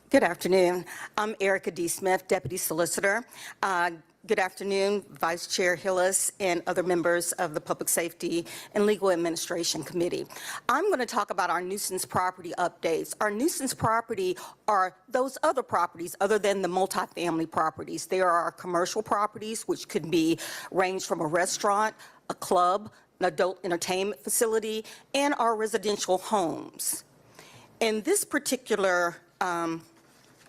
Good afternoon. I'm Erica D. Smith, Deputy Solicitor. Good afternoon, Vice Chair Hillis and other members of the Public Safety and Legal Administration Committee. I'm going to talk about our nuisance property updates. Our nuisance property are those other properties other than the multifamily properties. There are our commercial properties, which could be range from a restaurant, a club, an adult entertainment facility, and our residential homes. In this particular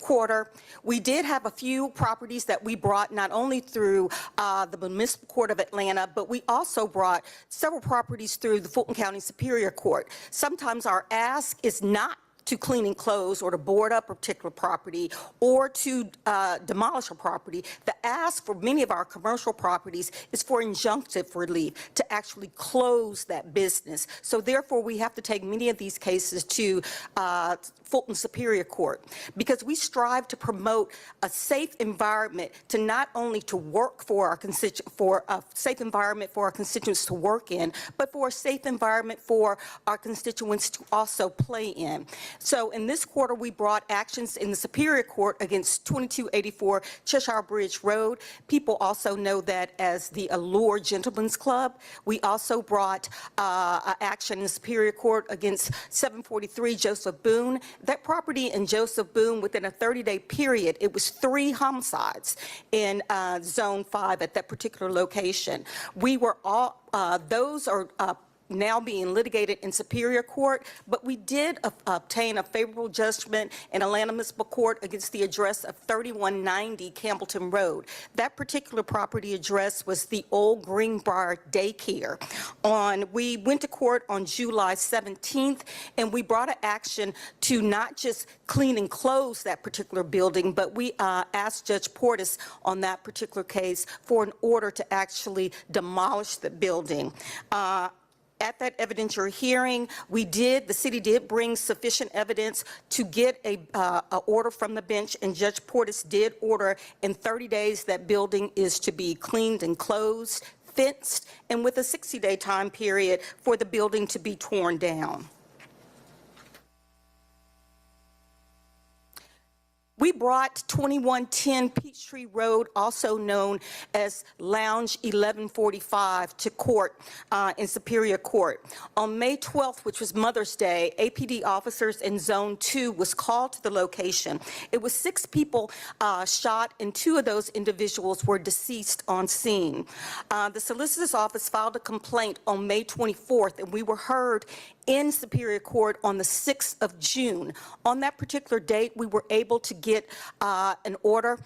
quarter, we did have a few properties that we brought not only through the Municipal Court of Atlanta, but we also brought several properties through the Fulton County Superior Court. Sometimes our ask is not to clean and close or to board up a particular property or to demolish a property. The ask for many of our commercial properties is for injunctive relief, to actually close that business. So therefore, we have to take many of these cases to Fulton Superior Court, because we strive to promote a safe environment to not only to work for our for a safe environment for our constituents to work in, but for a safe environment for our constituents to also play in. So in this quarter, we brought actions in the Superior Court against 2284 Cheshire Bridge Road. People also know that as the Allure Gentlemen's Club. We also brought action in the Superior Court against 743 Joseph Boone. That property in Joseph Boone, within a 30-day period, it was 3 homicides in Zone 5 at that particular location. We were all, those are now being litigated in Superior Court, but we did obtain a favorable judgment in Atlanta Municipal Court against the address of 3190 Campbellton Road. That particular property address was the old Greenbrier Daycare. We went to court on July 17th, and we brought an action to not just clean and close that particular building, but we asked Judge Portis on that particular case for an order to actually demolish the building. At that evidentiary hearing, the city did bring sufficient evidence to get a order from the bench, and Judge Portis did order in 30 days that building is to be cleaned and closed, fenced, and with a 60-day time period for the building to be torn down. We brought 2110 Peachtree Road, also known as Lounge 1145, to court in Superior Court. On May 12th, which was Mother's Day, APD officers in Zone 2 was called to the location. It was 6 people shot, and 2 of those individuals were deceased on scene. The solicitor's office filed a complaint on May 24th, and we were heard in Superior Court on the 6th of June. On that particular date, we were able to get an order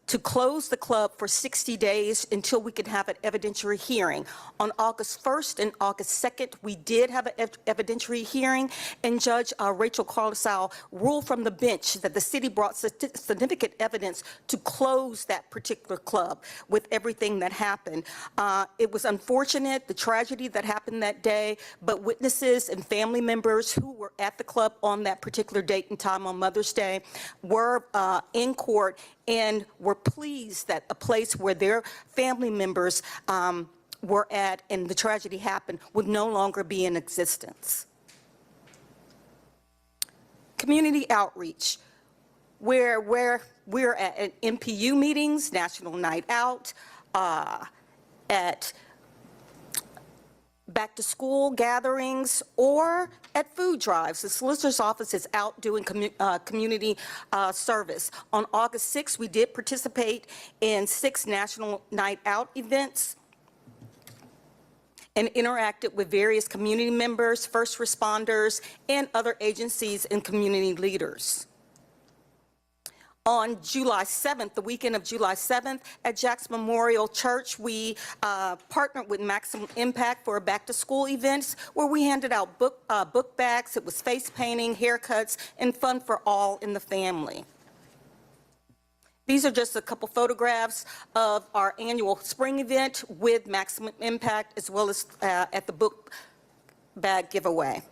to close the club for 60 days until we could have an evidentiary hearing. On August 1st and August 2nd, we did have an evidentiary hearing, and Judge Rachel Carlisle ruled from the bench that the city brought significant evidence to close that particular club with everything that happened. It was unfortunate, the tragedy that happened that day, but witnesses and family members who were at the club on that particular date and time on Mother's Day were in court and were pleased that a place where their family members were at and the tragedy happened would no longer be in existence. Community outreach, where we're at MPU meetings, National Night Out, at back-to-school gatherings, or at food drives. The solicitor's office is out doing community service. On August 6th, we did participate in 6 National Night Out events and interacted with various community members, first responders, and other agencies and community leaders. On July 7th, the weekend of July 7th, at Jackson Memorial Church, we partnered with Maximum Impact for a back-to-school events where we handed out book bags. It was face painting, haircuts, and fun for all in the family. These are just a couple photographs of our annual spring event with Maximum Impact, as well as at the book bag giveaway.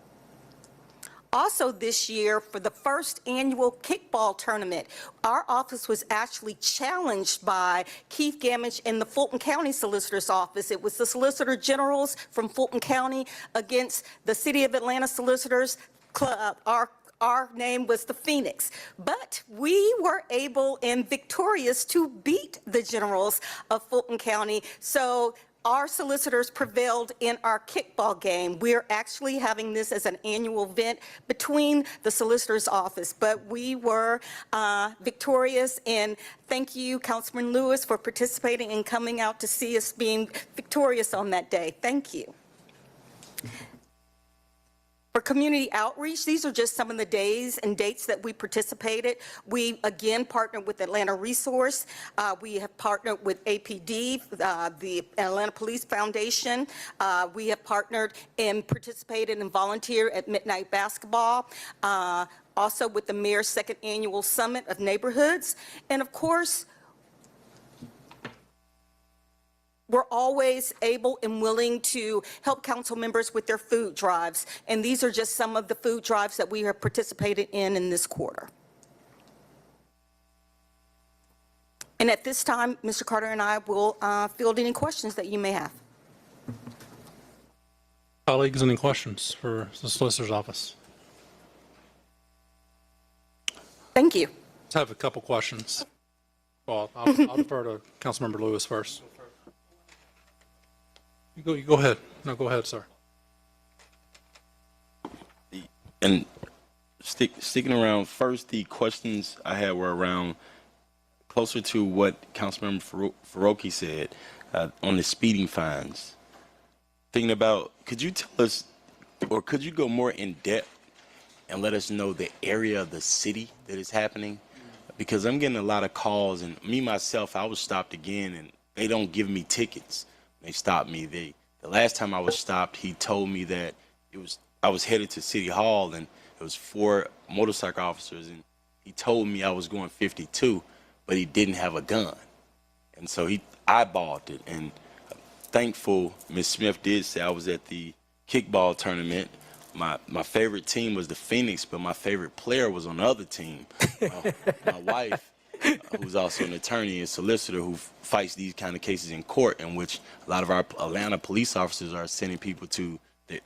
Also this year, for the first annual kickball tournament, our office was actually challenged by Keith Gamage in the Fulton County Solicitor's Office. It was the Solicitor Generals from Fulton County against the City of Atlanta Solicitors Club. Our name was the Phoenix, but we were able and victorious to beat the Generals of Fulton County. So our solicitors prevailed in our kickball game. We're actually having this as an annual event between the solicitor's office, but we were victorious, and thank you, Councilman Lewis, for participating and coming out to see us being victorious on that day. Thank you. For community outreach, these are just some of the days and dates that we participated. We, again, partnered with Atlanta Resource. We have partnered with APD, the Atlanta Police Foundation. We have partnered and participated and volunteered at Midnight Basketball. Also with the Mayor's Second Annual Summit of Neighborhoods. And of course, we're always able and willing to help council members with their food drives. And these are just some of the food drives that we have participated in this quarter. And at this time, Mr. Carter and I will field any questions that you may have. Colleagues, any questions for the Solicitor's Office? Thank you. Let's have a couple questions. Well, I'll defer to Councilmember Lewis first. You go ahead. No, go ahead, sir. And sticking around, first, the questions I had were around closer to what Councilmember Faroki said on the speeding fines. Thinking about, could you tell us, or could you go more in depth and let us know the area of the city that is happening? Because I'm getting a lot of calls, and me, myself, I was stopped again, and they don't give me tickets. They stopped me. The last time I was stopped, he told me that I was headed to City Hall, and it was 4 motorcycle officers, and he told me I was going 52, but he didn't have a gun. And so he eyeballed it, and thankful Ms. Smith did say I was at the kickball tournament. My favorite team was the Phoenix, but my favorite player was on the other team. My wife, who's also an attorney and solicitor who fights these kind of cases in court, in which a lot of our Atlanta police officers are sending people to,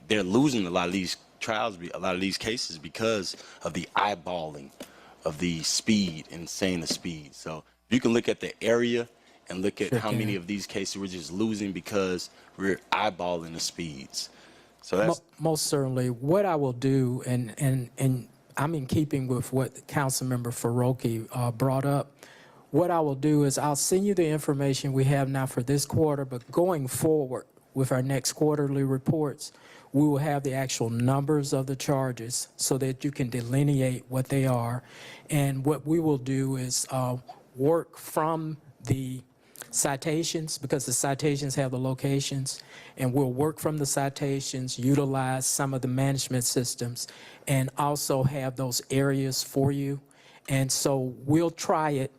they're losing a lot of these trials, a lot of these cases because of the eyeballing of the speed and saying the speed. So you can look at the area and look at how many of these cases we're just losing because we're eyeballing the speeds. So that's most certainly. What I will do, and I'm in keeping with what Councilmember Faroki brought up, what I will do is I'll send you the information we have now for this quarter, but going forward with our next quarterly reports, we will have the actual numbers of the charges so that you can delineate what they are. And what we will do is work from the citations, because the citations have the locations, and we'll work from the citations, utilize some of the management systems, and also have those areas for you. And so we'll try it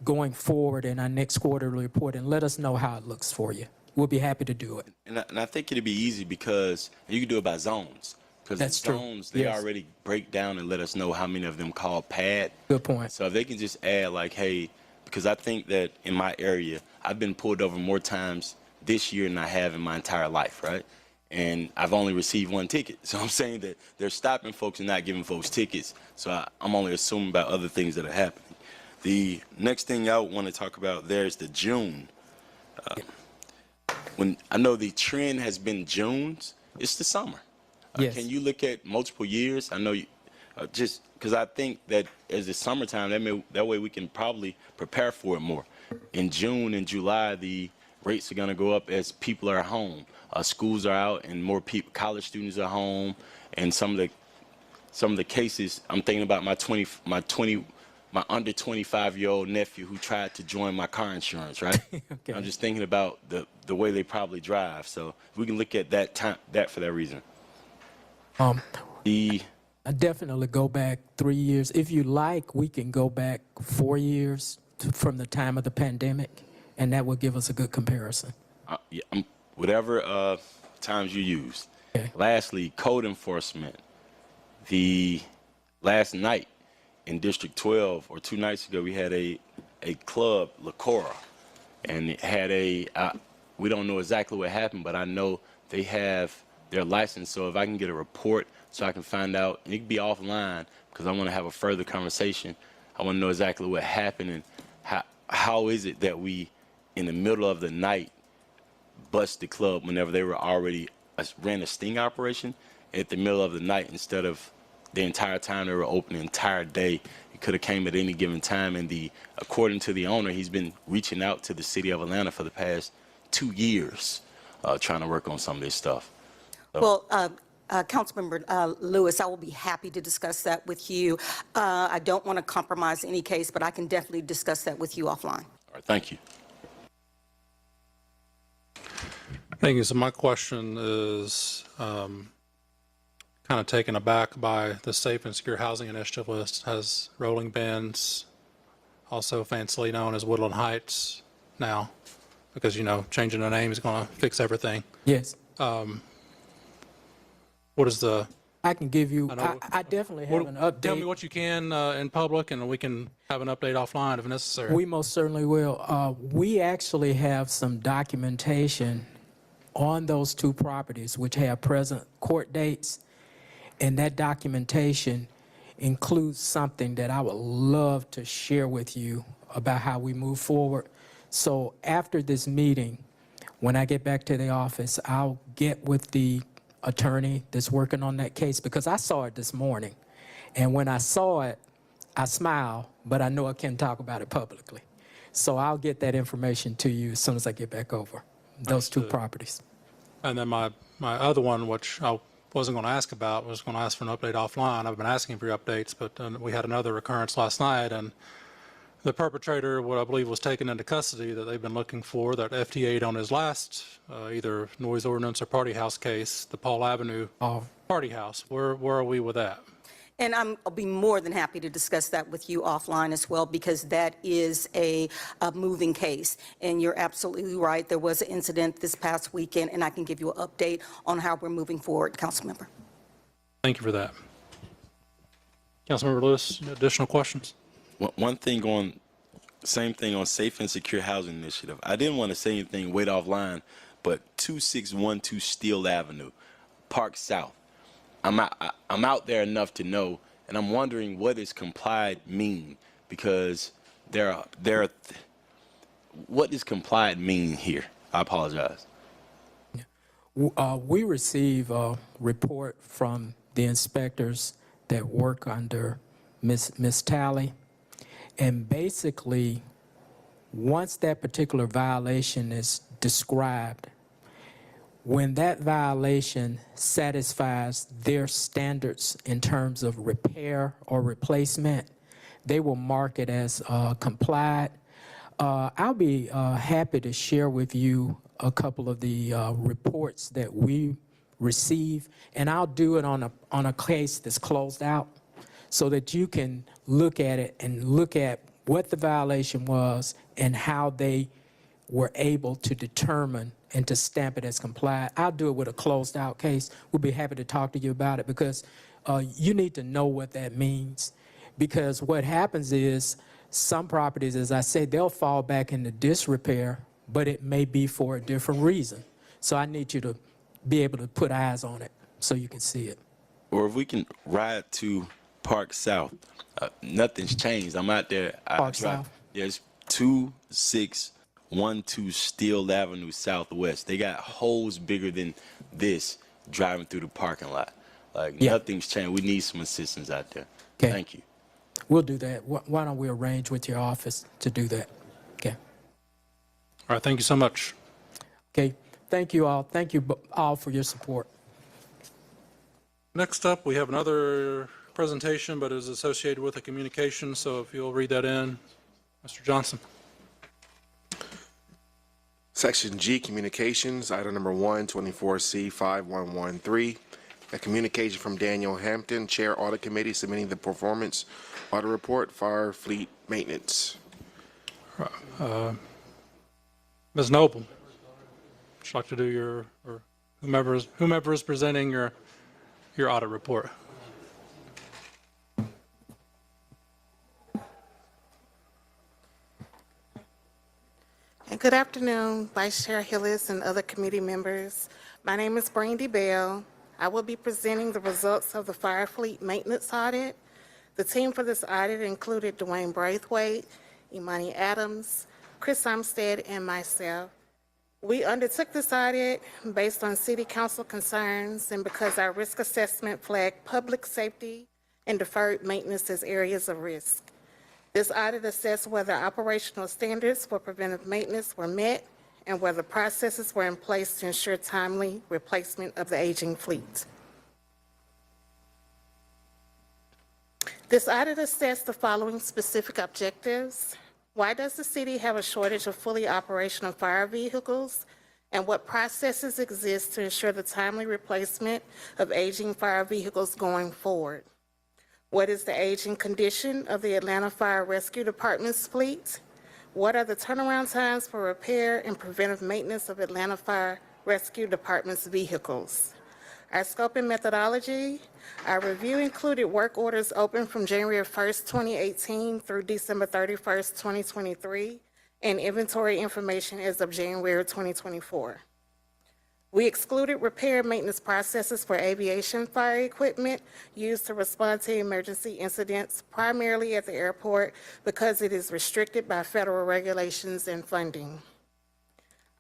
going forward in our next quarterly report and let us know how it looks for you. We'll be happy to do it. And I think it'd be easy because you can do it by zones. Because the zones, they already break down and let us know how many of them call pad. Good point. So if they can just add like, hey, because I think that in my area, I've been pulled over more times this year than I have in my entire life, right? And I've only received 1 ticket. So I'm saying that they're stopping folks and not giving folks tickets. So I'm only assuming about other things that are happening. The next thing I want to talk about there is the June. When I know the trend has been June's, it's the summer. Yes. Can you look at multiple years? I know you, just because I think that as the summertime, that way we can probably prepare for it more. In June and July, the rates are going to go up as people are home. Schools are out and more people, college students are home, and some of the cases. I'm thinking about my under 25-year-old nephew who tried to join my car insurance. Right. Okay. I'm just thinking about the way they probably drive. So if we can look at that for that reason. I definitely go back 3 years. If you like, we can go back 4 years from the time of the pandemic, and that will give us a good comparison. Yeah, whatever times you use. Okay. Lastly, code enforcement. The last night in District 12, or 2 nights ago, we had a club, La Cora, and it had we don't know exactly what happened, but I know they have their license. So if I can get a report so I can find out, and it can be offline because I want to have a further conversation. I want to know exactly what happened and how is it that we, in the middle of the night, bust the club whenever they were already ran a sting operation at the middle of the night instead of the entire time they were open the entire day. It could have came at any given time, and according to the owner, he's been reaching out to the city of Atlanta for the past 2 years trying to work on some of this stuff. So, Well, Councilmember Lewis, I will be happy to discuss that with you. I don't want to compromise any case, but I can definitely discuss that with you offline. All right, thank you. Thank you. So my question is kind of taken aback by the safe and secure housing initiative list has Rolling Bends, also fancily known as Woodland Heights now, because, you know, changing the name is going to fix everything. Yes. What is the, I can give you, know- I definitely have an update. tell me what you can in public, and we can have an update offline if necessary. We most certainly will. We actually have some documentation on those two properties which have present court dates, and that documentation includes something that I would love to share with you about how we move forward. So after this meeting, when I get back to the office, I'll get with the attorney that's working on that case, because I saw it this morning. And when I saw it, I smiled, but I know I can't talk about it publicly. So I'll get that information to you as soon as I get back over, those two properties. And then my other one, which I wasn't going to ask about, was going to ask for an update offline. I've been asking for your updates, but we had another occurrence last night, and the perpetrator, what I believe was taken into custody that they've been looking for, that FTA'd on his last either noise ordinance or party house case, the Paul Avenue party house. Where are we with that? And I'll be more than happy to discuss that with you offline as well, because that is a moving case. And you're absolutely right. There was an incident this past weekend, and I can give you an update on how we're moving forward, Councilmember. Thank you for that. Councilmember Lewis, additional questions? One thing on, same thing on Safe and Secure Housing Initiative. I didn't want to say anything way offline, but 2612 Steele Avenue, Park South. I'm out there enough to know, and I'm wondering what does complied mean, because what does complied mean here? I apologize. We receive a report from the inspectors that work under Miss Talley, and basically, once that particular violation is described, when that violation satisfies their standards in terms of repair or replacement, they will mark it as complied. I'll be happy to share with you a couple of the reports that we receive, and I'll do it on a case that's closed out so that you can look at it and look at what the violation was and how they were able to determine and to stamp it as compliant. I'll do it with a closed out case. We'll be happy to talk to you about it, because you need to know what that means. Because what happens is some properties, as I say, they'll fall back into disrepair, but it may be for a different reason. So I need you to be able to put eyes on it so you can see it. Or if we can ride to Park South, nothing's changed. I'm out there. Park South? Yes, 2612 Steele Avenue Southwest. They got holes bigger than this driving through the parking lot. Like, nothing's changed. We need some assistance out there. Okay. Thank you. We'll do that. Why don't we arrange with your office to do that? Okay. All right, thank you so much. Okay. Thank you all. Thank you all for your support. Next up, we have another presentation, but it is associated with a communication, so if you'll read that in, Mr. Johnson. Section G, Communications, item number 1, 24C 5113. A communication from Daniel Hampton, Chair Audit Committee, submitting the performance audit report, Fire Fleet Maintenance. Ms. Noble, would you like to do your, or whomever is presenting your audit report? And good afternoon, Vice Chair Hillis and other committee members. My name is Brandy Bell. I will be presenting the results of the Fire Fleet Maintenance Audit. The team for this audit included Dwayne Braithwaite, Imani Adams, Chris Armstead, and myself. We undertook this audit based on City Council concerns and because our risk assessment flagged public safety and deferred maintenance as areas of risk. This audit assessed whether operational standards for preventive maintenance were met and whether processes were in place to ensure timely replacement of the aging fleet. This audit assessed the following specific objectives. Why does the city have a shortage of fully operational fire vehicles? And what processes exist to ensure the timely replacement of aging fire vehicles going forward? What is the aging condition of the Atlanta Fire Rescue Department's fleet? What are the turnaround times for repair and preventive maintenance of Atlanta Fire Rescue Department's vehicles? Our scope and methodology. Our review included work orders open from January 1st, 2018 through December 31st, 2023, and inventory information as of January 2024. We excluded repair and maintenance processes for aviation fire equipment used to respond to emergency incidents, primarily at the airport, because it is restricted by federal regulations and funding.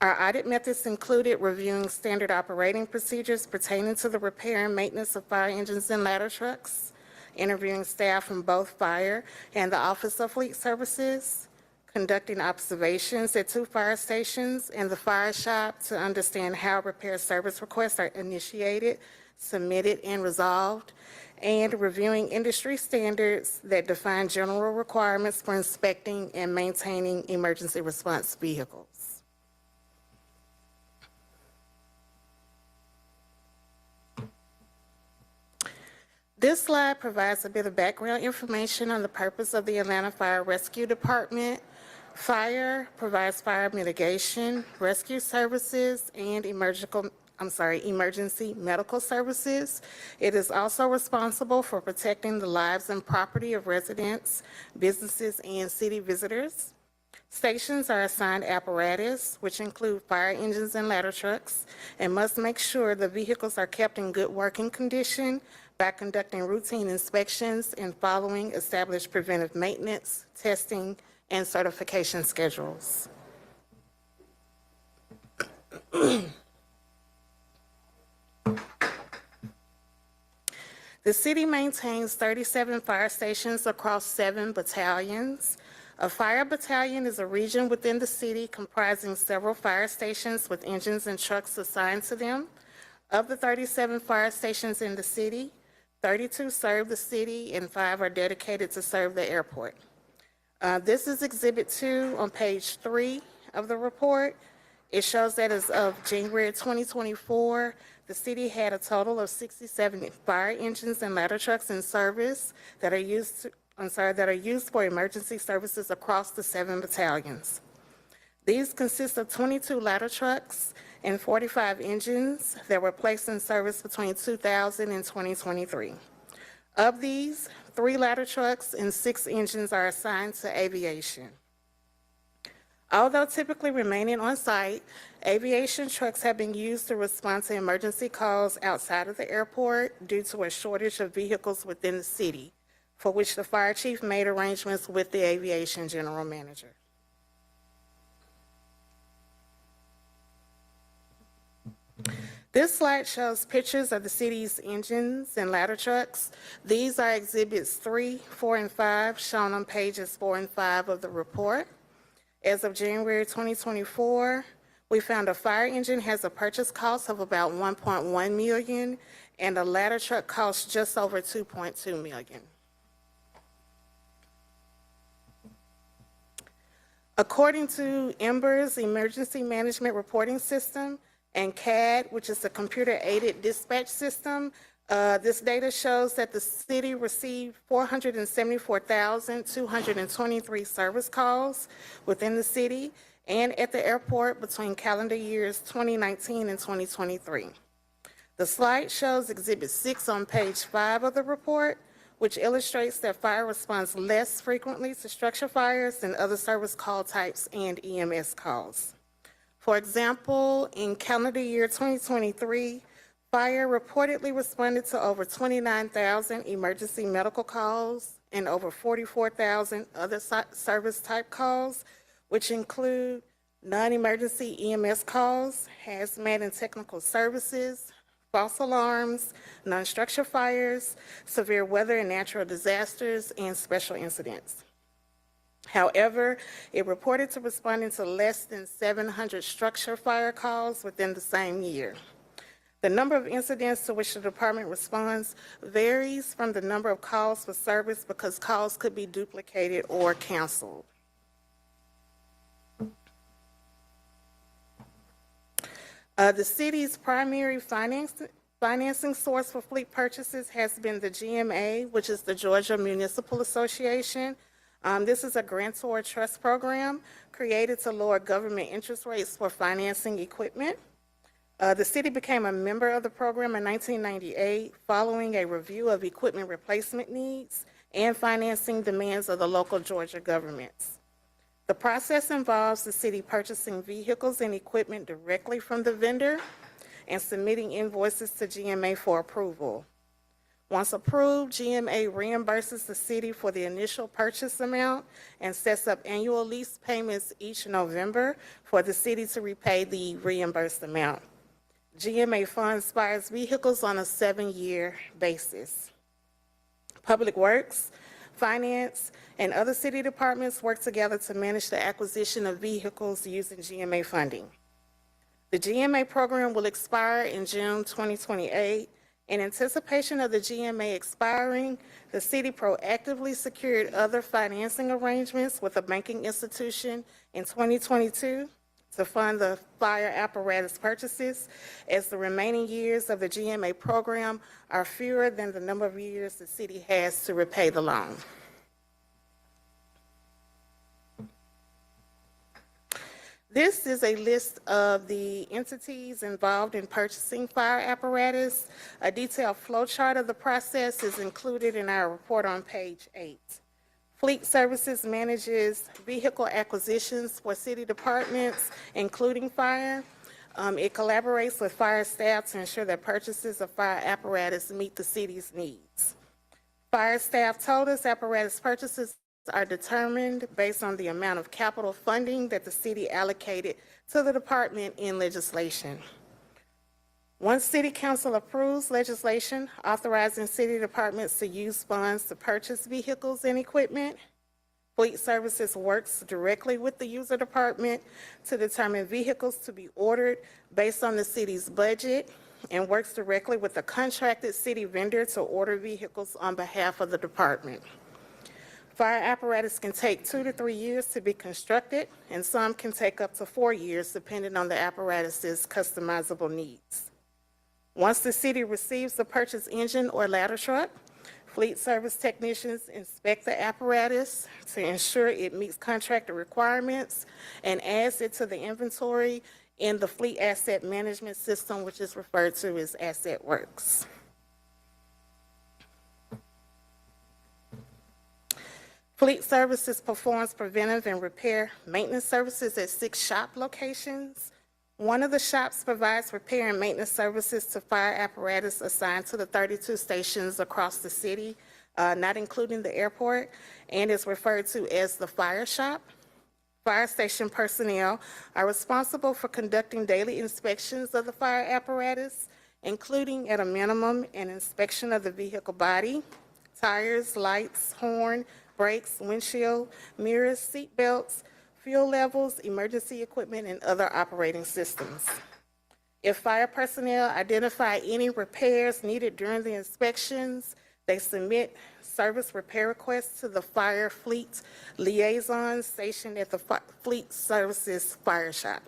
Our audit methods included reviewing standard operating procedures pertaining to the repair and maintenance of fire engines and ladder trucks, interviewing staff from both fire and the Office of Fleet Services, conducting observations at 2 fire stations and the fire shop to understand how repair service requests are initiated, submitted, and resolved, and reviewing industry standards that define general requirements for inspecting and maintaining emergency response vehicles. This slide provides a bit of background information on the purpose of the Atlanta Fire Rescue Department. Fire provides fire mitigation, rescue services, and emergency medical services. It is also responsible for protecting the lives and property of residents, businesses, and city visitors. Stations are assigned apparatus, which include fire engines and ladder trucks, and must make sure the vehicles are kept in good working condition by conducting routine inspections and following established preventive maintenance, testing, and certification schedules. The city maintains 37 fire stations across 7 battalions. A fire battalion is a region within the city comprising several fire stations with engines and trucks assigned to them. Of the 37 fire stations in the city, 32 serve the city and 5 are dedicated to serve the airport. This is Exhibit 2 on page 3 of the report. It shows that as of January 2024, the city had a total of 67 fire engines and ladder trucks in service that are used for emergency services across the 7 battalions. These consist of 22 ladder trucks and 45 engines that were placed in service between 2000 and 2023. Of these, 3 ladder trucks and 6 engines are assigned to aviation. Although typically remaining on site, aviation trucks have been used to respond to emergency calls outside of the airport due to a shortage of vehicles within the city, for which the fire chief made arrangements with the aviation general manager. This slide shows pictures of the city's engines and ladder trucks. These are Exhibits 3, 4, and 5, shown on pages 4 and 5 of the report. As of January 2024, we found a fire engine has a purchase cost of about $1.1 million, and a ladder truck costs just over $2.2 million. According to Ember's Emergency Management Reporting System, and CAD, which is a computer-aided dispatch system, this data shows that the city received 474,223 service calls within the city and at the airport between calendar years 2019 and 2023. The slide shows Exhibit 6 on page 5 of the report, which illustrates that fire responds less frequently to structure fires than other service call types and EMS calls. For example, in calendar year 2023, fire reportedly responded to over 29,000 emergency medical calls and over 44,000 other service type calls, which include non-emergency EMS calls, hazmat and technical services, false alarms, non-structure fires, severe weather and natural disasters, and special incidents. However, it reported to responding to less than 700 structure fire calls within the same year. The number of incidents to which the department responds varies from the number of calls for service because calls could be duplicated or canceled. The city's primary financing source for fleet purchases has been the GMA, which is the Georgia Municipal Association. This is a grantor trust program created to lower government interest rates for financing equipment. The city became a member of the program in 1998 following a review of equipment replacement needs and financing demands of the local Georgia governments. The process involves the city purchasing vehicles and equipment directly from the vendor and submitting invoices to GMA for approval. Once approved, GMA reimburses the city for the initial purchase amount and sets up annual lease payments each November for the city to repay the reimbursed amount. GMA funds Fire's vehicles on a 7-year basis. Public Works, Finance, and other city departments work together to manage the acquisition of vehicles using GMA funding. The GMA program will expire in June 2028. In anticipation of the GMA expiring, the city proactively secured other financing arrangements with a banking institution in 2022 to fund the fire apparatus purchases, as the remaining years of the GMA program are fewer than the number of years the city has to repay the loan. This is a list of the entities involved in purchasing fire apparatus. A detailed flow chart of the process is included in our report on page 8. Fleet Services manages vehicle acquisitions for city departments, including fire. It collaborates with fire staff to ensure that purchases of fire apparatus meet the city's needs. Fire staff told us apparatus purchases are determined based on the amount of capital funding that the city allocated to the department in legislation. Once City Council approves legislation authorizing city departments to use funds to purchase vehicles and equipment, Fleet Services works directly with the user department to determine vehicles to be ordered based on the city's budget and works directly with the contracted city vendor to order vehicles on behalf of the department. Fire apparatus can take 2 to 3 years to be constructed, and some can take up to 4 years, depending on the apparatus's customizable needs. Once the city receives the purchased engine or ladder truck, Fleet Service technicians inspect the apparatus to ensure it meets contractor requirements and adds it to the inventory in the Fleet Asset Management System, which is referred to as Asset Works. Fleet Services performs preventive and repair maintenance services at 6 shop locations. One of the shops provides repair and maintenance services to fire apparatus assigned to the 32 stations across the city, not including the airport, and is referred to as the fire shop. Fire station personnel are responsible for conducting daily inspections of the fire apparatus, including at a minimum an inspection of the vehicle body, tires, lights, horn, brakes, windshield, mirrors, seat belts, fuel levels, emergency equipment, and other operating systems. If fire personnel identify any repairs needed during the inspections, they submit service repair requests to the fire fleet liaison stationed at the Fleet Services Fire Shop.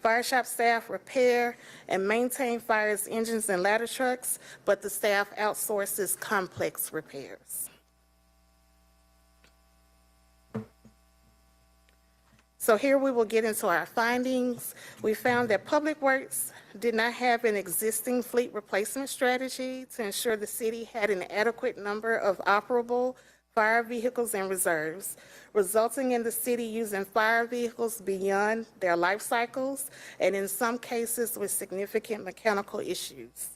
Fire shop staff repair and maintain fire's engines and ladder trucks, but the staff outsources complex repairs. So here we will get into our findings. We found that Public Works did not have an existing fleet replacement strategy to ensure the city had an adequate number of operable fire vehicles and reserves, resulting in the city using fire vehicles beyond their life cycles and in some cases with significant mechanical issues.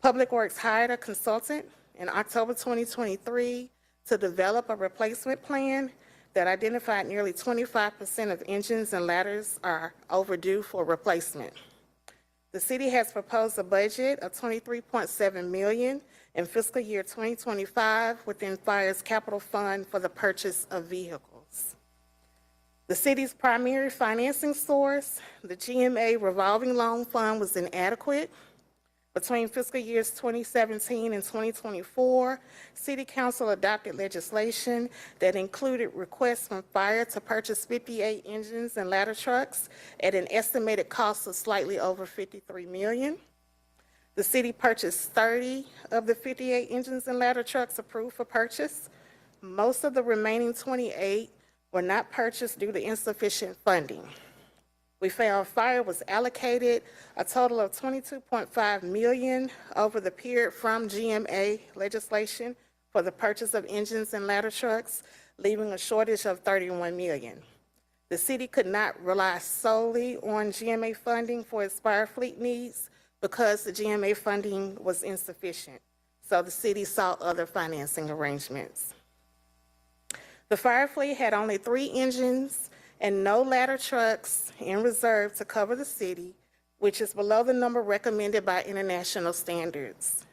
Public Works hired a consultant in October 2023 to develop a replacement plan that identified nearly 25% of engines and ladders are overdue for replacement. The city has proposed a budget of $23.7 million in fiscal year 2025 within Fire's capital fund for the purchase of vehicles. The city's primary financing source, the GMA revolving loan fund, was inadequate Between fiscal years 2017 and 2024, City Council adopted legislation that included requests from fire to purchase 58 engines and ladder trucks at an estimated cost of slightly over $53 million. The city purchased 30 of the 58 engines and ladder trucks approved for purchase. Most of the remaining 28 were not purchased due to insufficient funding. We found fire was allocated a total of $22.5 million over the period from GMA legislation for the purchase of engines and ladder trucks, leaving a shortage of $31 million. The city could not rely solely on GMA funding for its fire fleet needs because the GMA funding was insufficient, so the city sought other financing arrangements. The fire fleet had only 3 engines and no ladder trucks in reserve to cover the city, which is below the number recommended by international standards.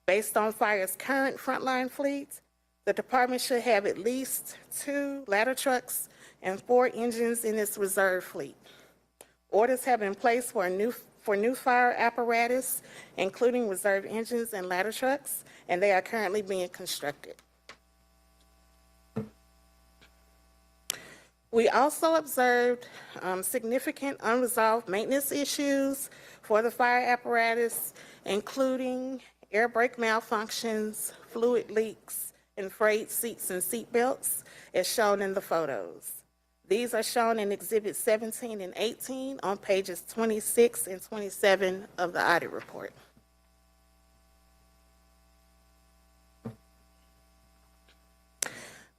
Based on fire's current frontline fleet, the department should have at least 2 ladder trucks and 4 engines in its reserve fleet. Orders have been placed for new fire apparatus, including reserve engines and ladder trucks, and they are currently being constructed. We also observed significant unresolved maintenance issues for the fire apparatus, including air brake malfunctions, fluid leaks, and frayed seats and seat belts, as shown in the photos. These are shown in Exhibits 17 and 18 on pages 26 and 27 of the audit report.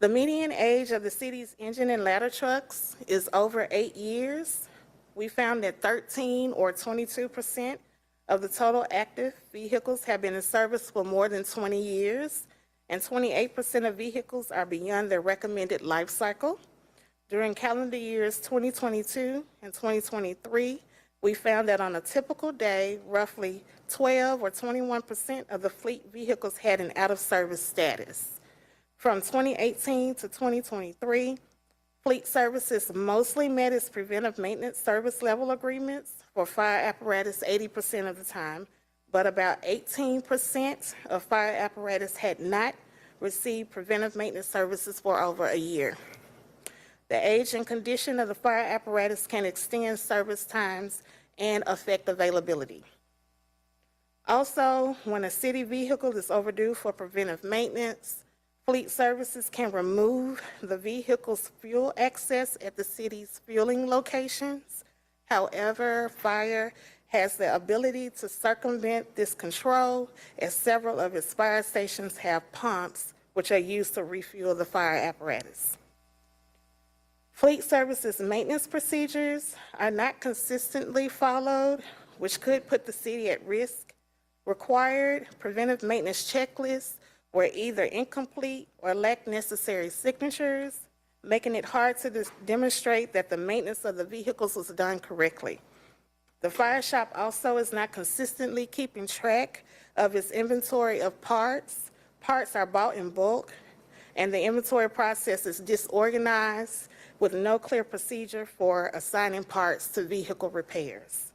The median age of the city's engine and ladder trucks is over 8 years. We found that 13 or 22% of the total active vehicles have been in service for more than 20 years, and 28% of vehicles are beyond their recommended life cycle. During calendar years 2022 and 2023, we found that on a typical day, roughly 12 or 21% of the fleet vehicles had an out-of-service status. From 2018 to 2023, Fleet Services mostly met its preventive maintenance service level agreements for fire apparatus 80% of the time, but about 18% of fire apparatus had not received preventive maintenance services for over a year. The age and condition of the fire apparatus can extend service times and affect availability. Also, when a city vehicle is overdue for preventive maintenance, Fleet Services can remove the vehicle's fuel access at the city's fueling locations. However, fire has the ability to circumvent this control, as several of its fire stations have pumps which are used to refuel the fire apparatus. Fleet Services maintenance procedures are not consistently followed, which could put the city at risk. Required preventive maintenance checklists were either incomplete or lacked necessary signatures, making it hard to demonstrate that the maintenance of the vehicles was done correctly. The fire shop also is not consistently keeping track of its inventory of parts. Parts are bought in bulk, and the inventory process is disorganized with no clear procedure for assigning parts to vehicle repairs.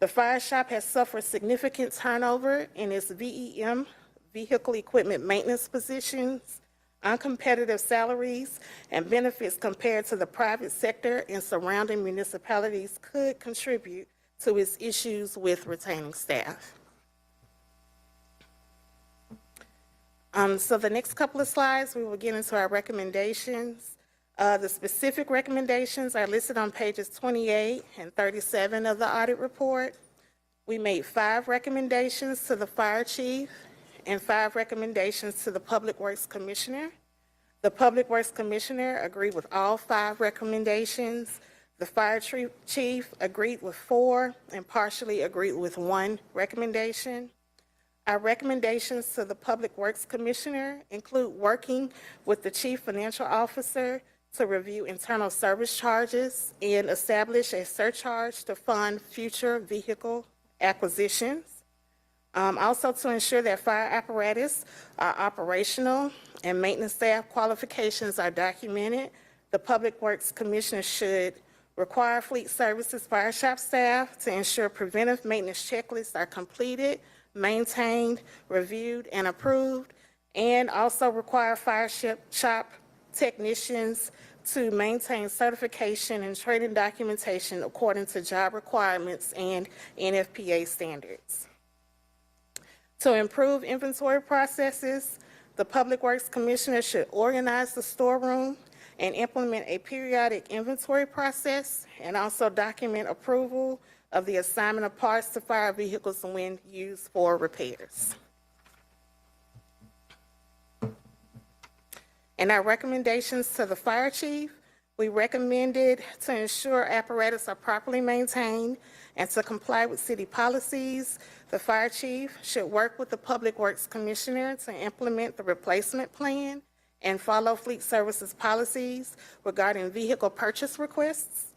The fire shop has suffered significant turnover in its VEM, vehicle equipment maintenance positions, uncompetitive salaries, and benefits compared to the private sector and surrounding municipalities could contribute to its issues with retaining staff. So the next couple of slides, we will get into our recommendations. The specific recommendations are listed on pages 28 and 37 of the audit report. We made 5 recommendations to the fire chief and 5 recommendations to the Public Works Commissioner. The Public Works Commissioner agreed with all 5 recommendations. The fire chief agreed with 4 and partially agreed with 1 recommendation. Our recommendations to the Public Works Commissioner include working with the Chief Financial Officer to review internal service charges and establish a surcharge to fund future vehicle acquisitions. Also to ensure that fire apparatus are operational and maintenance staff qualifications are documented, the Public Works Commissioner should require fleet services fire shop staff to ensure preventive maintenance checklists are completed, maintained, reviewed, and approved, and also require fire shop technicians to maintain certification and training documentation according to job requirements and NFPA standards. To improve inventory processes, the Public Works Commissioner should organize the storeroom and implement a periodic inventory process, and also document approval of the assignment of parts to fire vehicles when used for repairs. In our recommendations to the fire chief, we recommended to ensure apparatus are properly maintained and to comply with city policies. The fire chief should work with the Public Works Commissioner to implement the replacement plan and follow fleet services policies regarding vehicle purchase requests,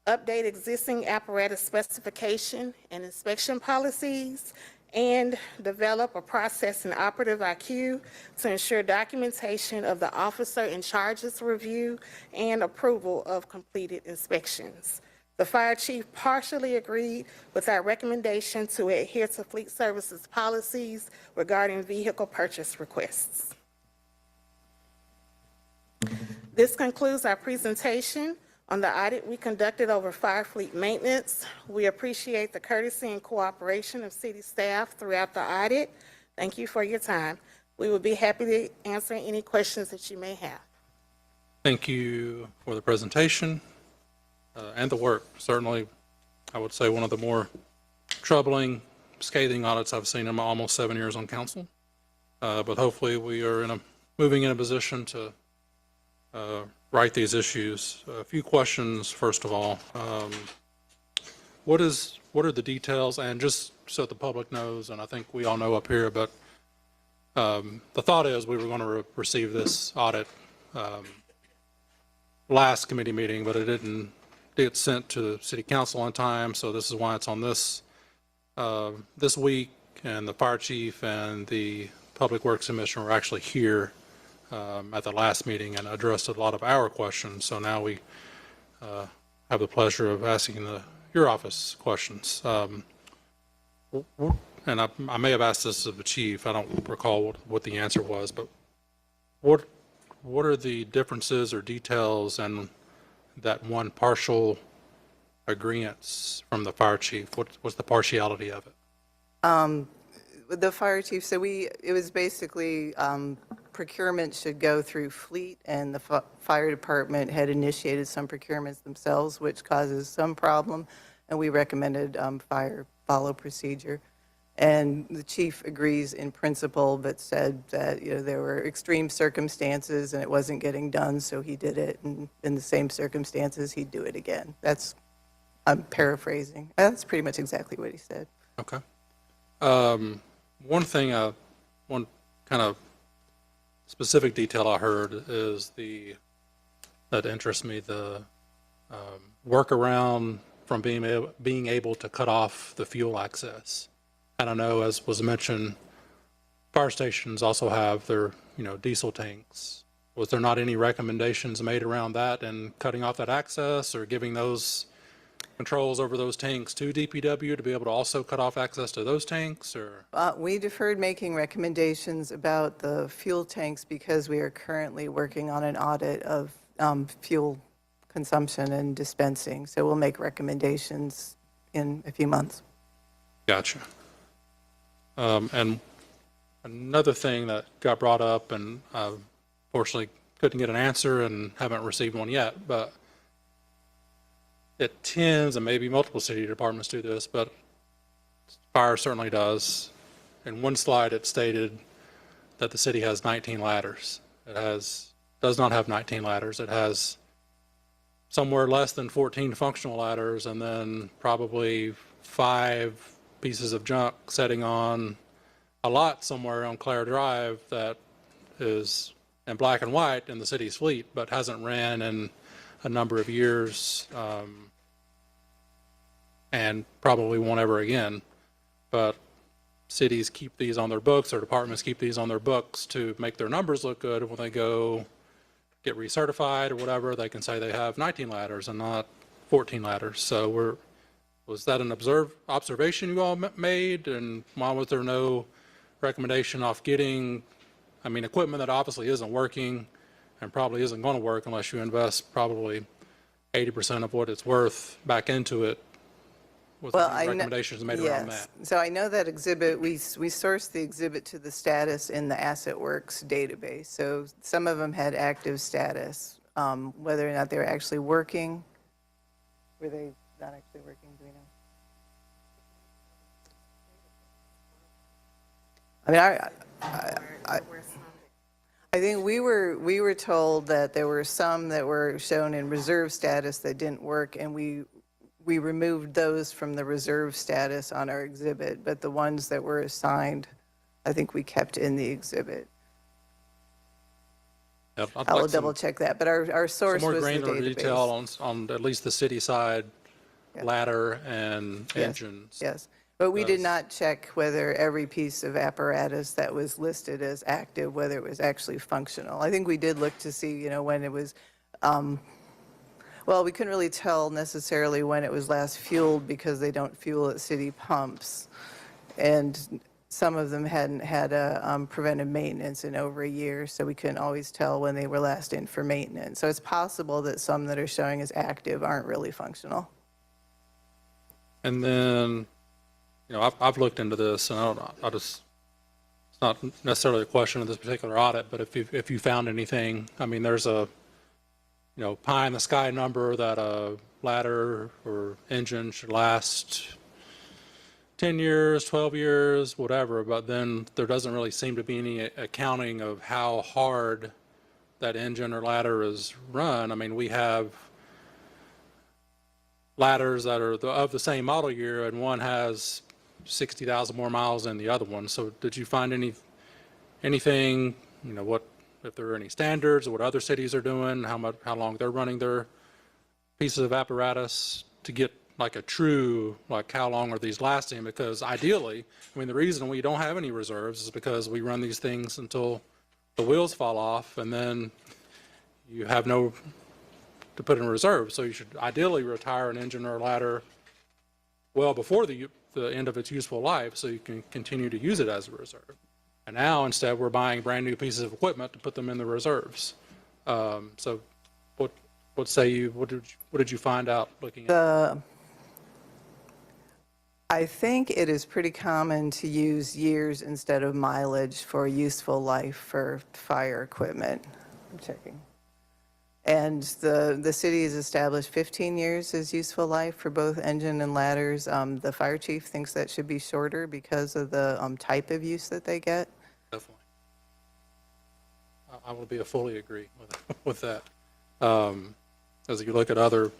update existing apparatus specification and inspection policies, and develop a process and operative IQ to ensure documentation of the officer in charge's review and approval of completed inspections. The fire chief partially agreed with our recommendation to adhere to fleet services policies regarding vehicle purchase requests. This concludes our presentation on the audit we conducted over fire fleet maintenance. We appreciate the courtesy and cooperation of city staff throughout the audit. Thank you for your time. We will be happy to answer any questions that you may have. Thank you for the presentation and the work. Certainly, I would say one of the more troubling, scathing audits I've seen in my almost 7 years on council. But hopefully we are moving in a position to right these issues. A few questions, first of all. What are the details, and just so the public knows, and I think we all know up here, but the thought is we were going to receive this audit last committee meeting, but it didn't get sent to the city council in time, so this is why it's on this week, and the fire chief and the Public Works Commissioner were actually here at the last meeting and addressed a lot of our questions. So now we have the pleasure of asking your office questions. And I may have asked this of the chief. I don't recall what the answer was, but what are the differences or details and that one partial agreement from the fire chief? What's the partiality of it? The fire chief, so it was basically procurement should go through fleet, and the fire department had initiated some procurements themselves, which causes some problem, and we recommended fire follow procedure. And the chief agrees in principle, but said that, there were extreme circumstances and it wasn't getting done, so he did it, and in the same circumstances, he'd do it again. I'm paraphrasing. That's pretty much exactly what he said. Okay. One kind of specific detail I heard is that interests me, the workaround from being able to cut off the fuel access. And I know, as was mentioned, fire stations also have their, diesel tanks. Was there not any recommendations made around that and cutting off that access, or giving those controls over those tanks to DPW to be able to also cut off access to those tanks, or? We deferred making recommendations about the fuel tanks because we are currently working on an audit of fuel consumption and dispensing. So we'll make recommendations in a few months. Gotcha. And another thing that got brought up, and fortunately couldn't get an answer and haven't received one yet, but it tends, and maybe multiple city departments do this, but fire certainly does. In one slide, it stated that the city has 19 ladders. It does not have 19 ladders. It has somewhere less than 14 functional ladders, and then probably 5 pieces of junk sitting on a lot somewhere on Clare Drive that is in black and white in the city's fleet, but hasn't ran in a number of years, and probably won't ever again. But cities keep these on their books, or departments keep these on their books to make their numbers look good. When they go get recertified or whatever, they can say they have 19 ladders and not 14 ladders. So was that an observation you all made? And why was there no recommendation off getting, I mean, equipment that obviously isn't working and probably isn't going to work unless you invest probably 80% of what it's worth back into it? Was there any recommendations made around that? So I know that exhibit, we sourced the exhibit to the status in the AssetWorks database. So some of them had active status. Whether or not they were actually working, were they not actually working, do we know? I mean, I think we were told that there were some that were shown in reserve status that didn't work, and we removed those from the reserve status on our exhibit, but the ones that were assigned, I think we kept in the exhibit. Yep, I'd I'll like double check that, but our source some more was the granular database. detail on at least the city side ladder and Yes, engines. Yes, but we did Does- not check whether every piece of apparatus that was listed as active, whether it was actually functional. I think we did look to see, when it was, well, we couldn't really tell necessarily when it was last fueled because they don't fuel at city pumps. And some of them hadn't had a preventive maintenance in over a year, so we couldn't always tell when they were last in for maintenance. So it's possible that some that are showing as active aren't really functional. And then, I've looked into this, and it's not necessarily a question of this particular audit, but if you found anything, I mean, there's a, pie in the sky number that a ladder or engine should last 10 years, 12 years, whatever, but then there doesn't really seem to be any accounting of how hard that engine or ladder is run. I mean, we have ladders that are of the same model year, and one has 60,000 more miles than the other one. So did you find anything, if there are any standards or what other cities are doing, how long they're running their pieces of apparatus to get like a true, like how long are these lasting? Because ideally, I mean, the reason we don't have any reserves is because we run these things until the wheels fall off, and then you have no to put in reserve. So you should ideally retire an engine or a ladder well before the end of its useful life so you can continue to use it as a reserve. And now instead we're buying brand new pieces of equipment to put them in the reserves. So what say you, what did you find out looking at? I think it is pretty common to use years instead of mileage for useful life for fire equipment. I'm checking. And the city has established 15 years as useful life for both engine and ladders. The fire chief thinks that should be shorter because of the type of use that they get. Definitely. I would be fully agree with that. As you look at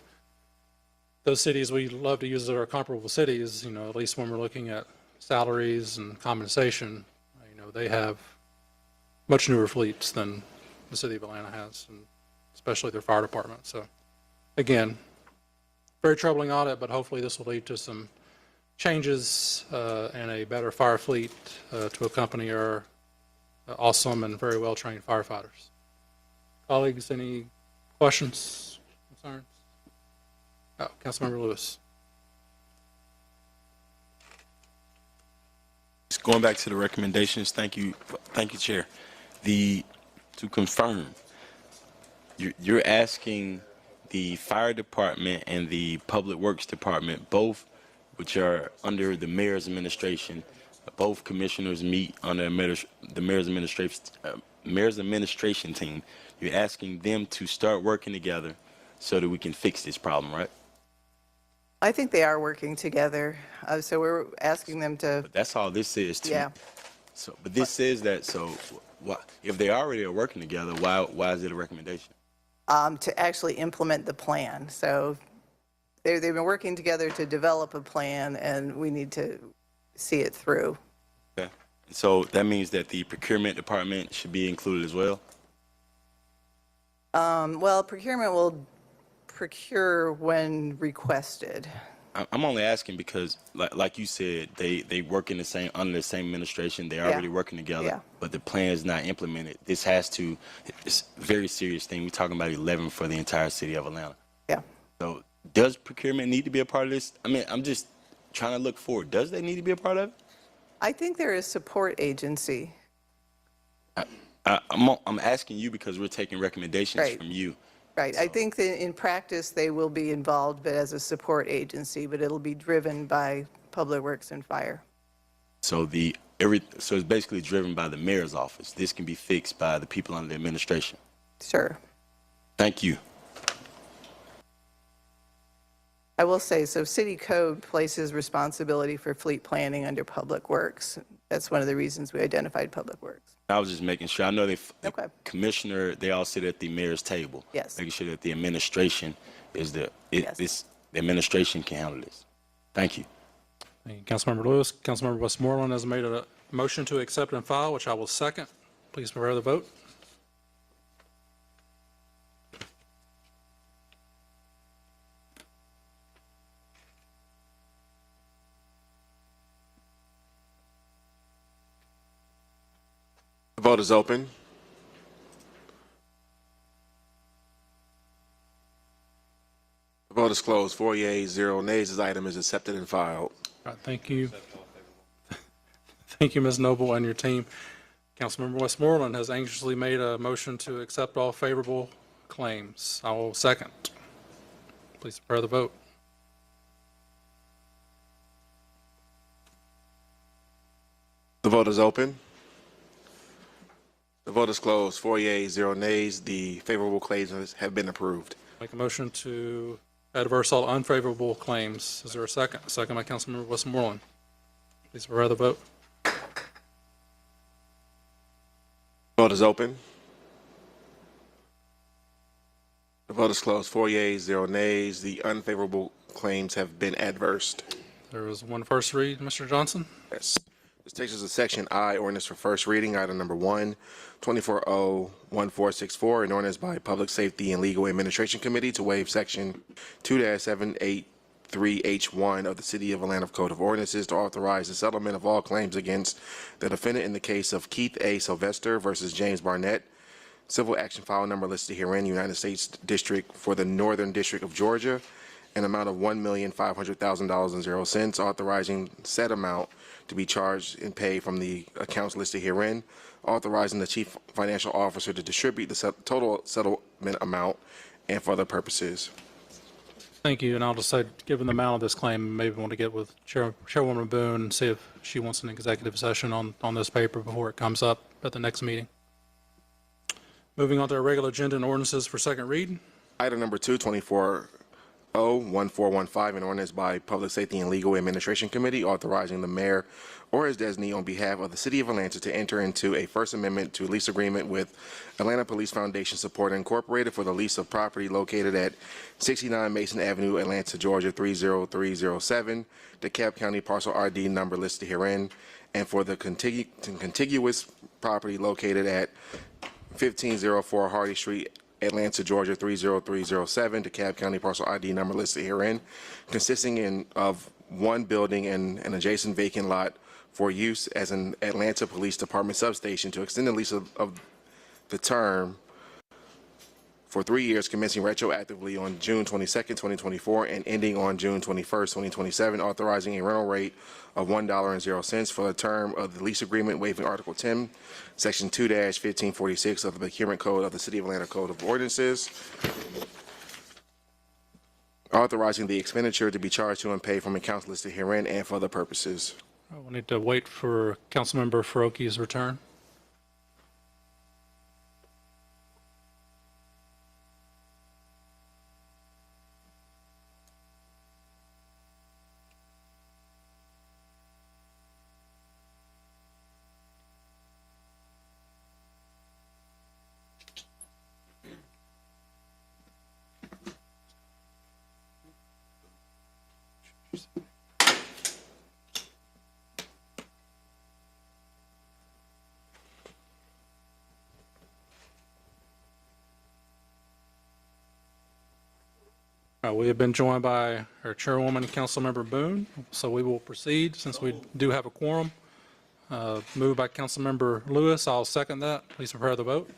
those cities we love to use that are comparable cities, at least when we're looking at salaries and compensation, they have much newer fleets than the city of Atlanta has, and especially their fire department. So again, very troubling audit, but hopefully this will lead to some changes and a better fire fleet to accompany our awesome and very well-trained firefighters. Colleagues, any questions, concerns? Oh, Councilmember Lewis. Just going back to the recommendations, thank you, Chair. To confirm, you're asking the fire department and the public works department, both which are under the mayor's administration, both commissioners meet under the mayor's administration team. You're asking them to start working together so that we can fix this problem, right? I think they are working together. So we're asking them to, But that's all this is to me. yeah. So, but this says that, so if they already are working together, why is it a recommendation? To actually implement the plan. So they've been working together to develop a plan, and we need to see it through. Okay. So that means that the procurement department should be included as well? Well, procurement will procure when requested. I'm only asking because, like you said, they work in under the same administration. They're already working together, Yeah. but the plan is not implemented. It's a very serious thing. We're talking about 11 for the entire city of Atlanta. Yeah. So does procurement need to be a part of this? I mean, I'm just trying to look forward. Does they need to be a part of it? I think they're a support agency. I'm asking you because we're taking recommendations Right. from you. Right. I think that in practice, they will be involved, but as a support agency, but it'll be driven by Public Works and Fire. So so it's basically driven by the mayor's office. This can be fixed by the people under the administration. Sure. Thank you. I will say, so city code places responsibility for fleet planning under Public Works. That's one of the reasons we identified Public Works. I was just making sure. I know the Okay. commissioner, they all sit at the mayor's table. Yes. Making sure that the administration is the Yes. administration can handle this. Thank you. Thank you, Councilmember Lewis. Councilmember Westmoreland has made a motion to accept and file, which I will second. Please prepare the vote. The vote is open. The vote is closed. 4 yeas, 0 nays. This item is accepted and filed. All right, thank you. Thank you, Ms. Noble and your team. Councilmember Westmoreland has anxiously made a motion to accept all favorable claims. I will second. Please prepare the vote. The vote is open. The vote is closed. 4 yeas, 0 nays. The favorable claims have been approved. Make a motion to adverse all unfavorable claims. Is there a second? Second by Councilmember Westmoreland. Please prepare the vote. Vote is open. The vote is closed. 4 yeas, 0 nays. The unfavorable claims have been adversed. There is one first read, Mr. Johnson. Yes. This takes us to Section I, ordinance for first reading, item number 1, 24O1464, an ordinance by Public Safety and Legal Administration Committee to waive Section 2-783H1 of the City of Atlanta Code of Ordinances to authorize the settlement of all claims against the defendant in the case of Keith A. Sylvester versus James Barnett, civil action file number listed herein, United States District for the Northern District of Georgia, an amount of $1,500,000.00, authorizing said amount to be charged and paid from the accounts listed herein, authorizing the chief financial officer to distribute the total settlement amount and for other purposes. Thank you, and I'll just say, given the amount of this claim, maybe want to get with Chairwoman Boone and see if she wants an executive session on this paper before it comes up at the next meeting. Moving on to our regular agenda and ordinances for second read. Item number 2, 24O1415, an ordinance by Public Safety and Legal Administration Committee authorizing the mayor or his designee on behalf of the City of Atlanta to enter into a First Amendment to lease agreement with Atlanta Police Foundation Support Incorporated for the lease of property located at 69 Mason Avenue, Atlanta, Georgia 30307, DeKalb County parcel RD number listed herein, and for the contiguous property located at 1504 Hardy Street, Atlanta, Georgia 30307, DeKalb County parcel ID number listed herein, consisting of one building and an adjacent vacant lot for use as an Atlanta Police Department substation to extend the lease of the term for 3 years, commencing retroactively on June 22nd, 2024, and ending on June 21st, 2027, authorizing a rental rate of $1.00 for the term of the lease agreement, waiving Article 10, Section 2-1546 of the Procurement Code of the City of Atlanta Code of Ordinances, authorizing the expenditure to be charged to and paid from accounts listed herein and for other purposes. We'll need to wait for Councilmember Faroki's return. We have been joined by our chairwoman, Councilmember Boone, so we will proceed since we do have a quorum. Moved by Councilmember Lewis. I'll second that. Please prepare the vote.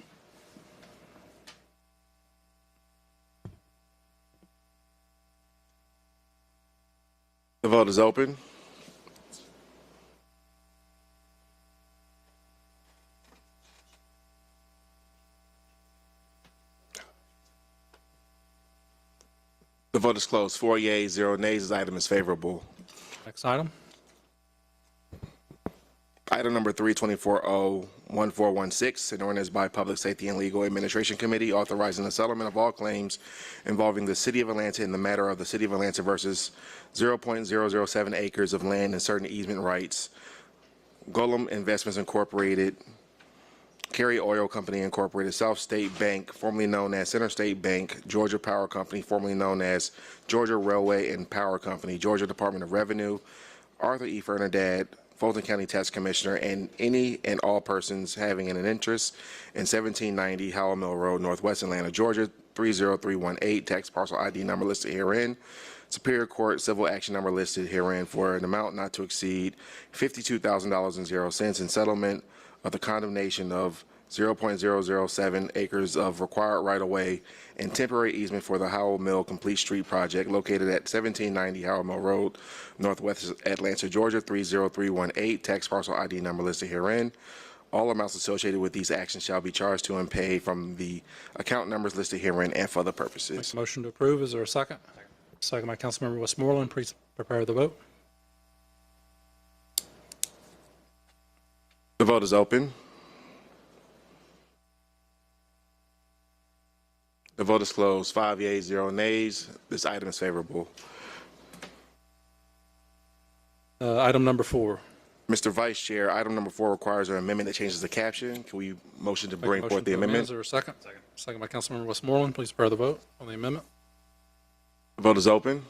The vote is open. The vote is closed. 4 yeas, 0 nays. This item is favorable. Next item. Item number 324-01416, an ordinance by Public Safety and Legal Administration Committee authorizing the settlement of all claims involving the City of Atlanta in the matter of the City of Atlanta versus 0.007 acres of land and certain easement rights, Golem Investments Incorporated, Kerry Oil Company Incorporated, South State Bank, formerly known as Center State Bank, Georgia Power Company, formerly known as Georgia Railway and Power Company, Georgia Department of Revenue, Arthur E. Fernandad, Fulton County Tax Commissioner, and any and all persons having an interest in 1790 Howell Mill Road, Northwest Atlanta, Georgia 30318, tax parcel ID number listed herein, Superior Court civil action number listed herein for an amount not to exceed $52,000.00 in settlement of the condemnation of 0.007 acres of required right-of-way and temporary easement for the Howell Mill Complete Street Project located at 1790 Howell Mill Road, Northwest Atlanta, Georgia 30318, tax parcel ID number listed herein. All amounts associated with these actions shall be charged to and paid from the account numbers listed herein and for other purposes. Motion to approve. Is there a second? Second by Councilmember Westmoreland. Please prepare the vote. The vote is open. The vote is closed. 5 yeas, 0 nays. This item is favorable. Item number 4. Mr. Vice Chair, item number 4 requires an amendment that changes the caption. Can we motion to bring forth the amendment? Is there a second? Second by Councilmember Westmoreland. Please prepare the vote on the amendment. The vote is open.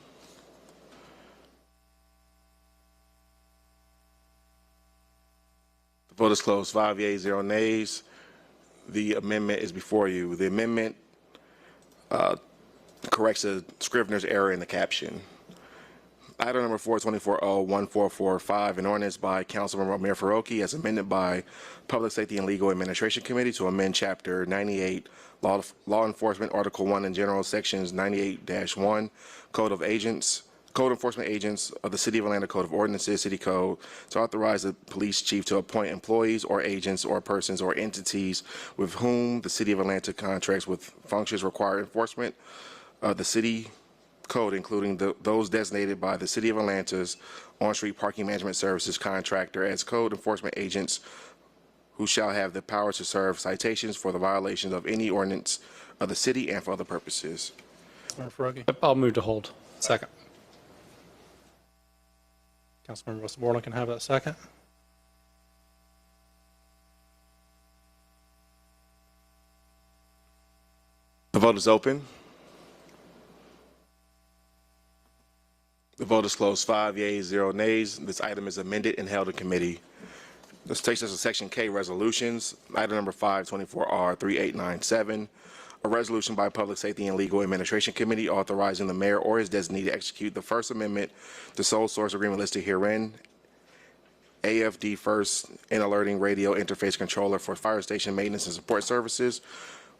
The vote is closed. 5 yeas, 0 nays. The amendment is before you. The amendment corrects a Scrivener's error in the caption. Item number 424-01445, an ordinance by Councilmember Amir Faroki as amended by Public Safety and Legal Administration Committee to amend Chapter 98, Law Enforcement, Article 1 in general, Sections 98-1, Code Enforcement Agents of the City of Atlanta Code of Ordinances, City Code, to authorize the police chief to appoint employees or agents or persons or entities with whom the City of Atlanta contracts with functions require enforcement of the city code, including those designated by the City of Atlanta's on-street parking management services contractor as code enforcement agents who shall have the power to serve citations for the violations of any ordinance of the city and for other purposes. Councilmember Faroki. I'll move to hold. Second. Councilmember Westmoreland can have that second. The vote is open. The vote is closed. 5 yeas, 0 nays. This item is amended and held in committee. This takes us to Section K, resolutions. Item number 524R3897, a resolution by Public Safety and Legal Administration Committee authorizing the mayor or his designee to execute the First Amendment to sole source agreement listed herein, AFD First and Alerting Radio Interface Controller for Fire Station Maintenance and Support Services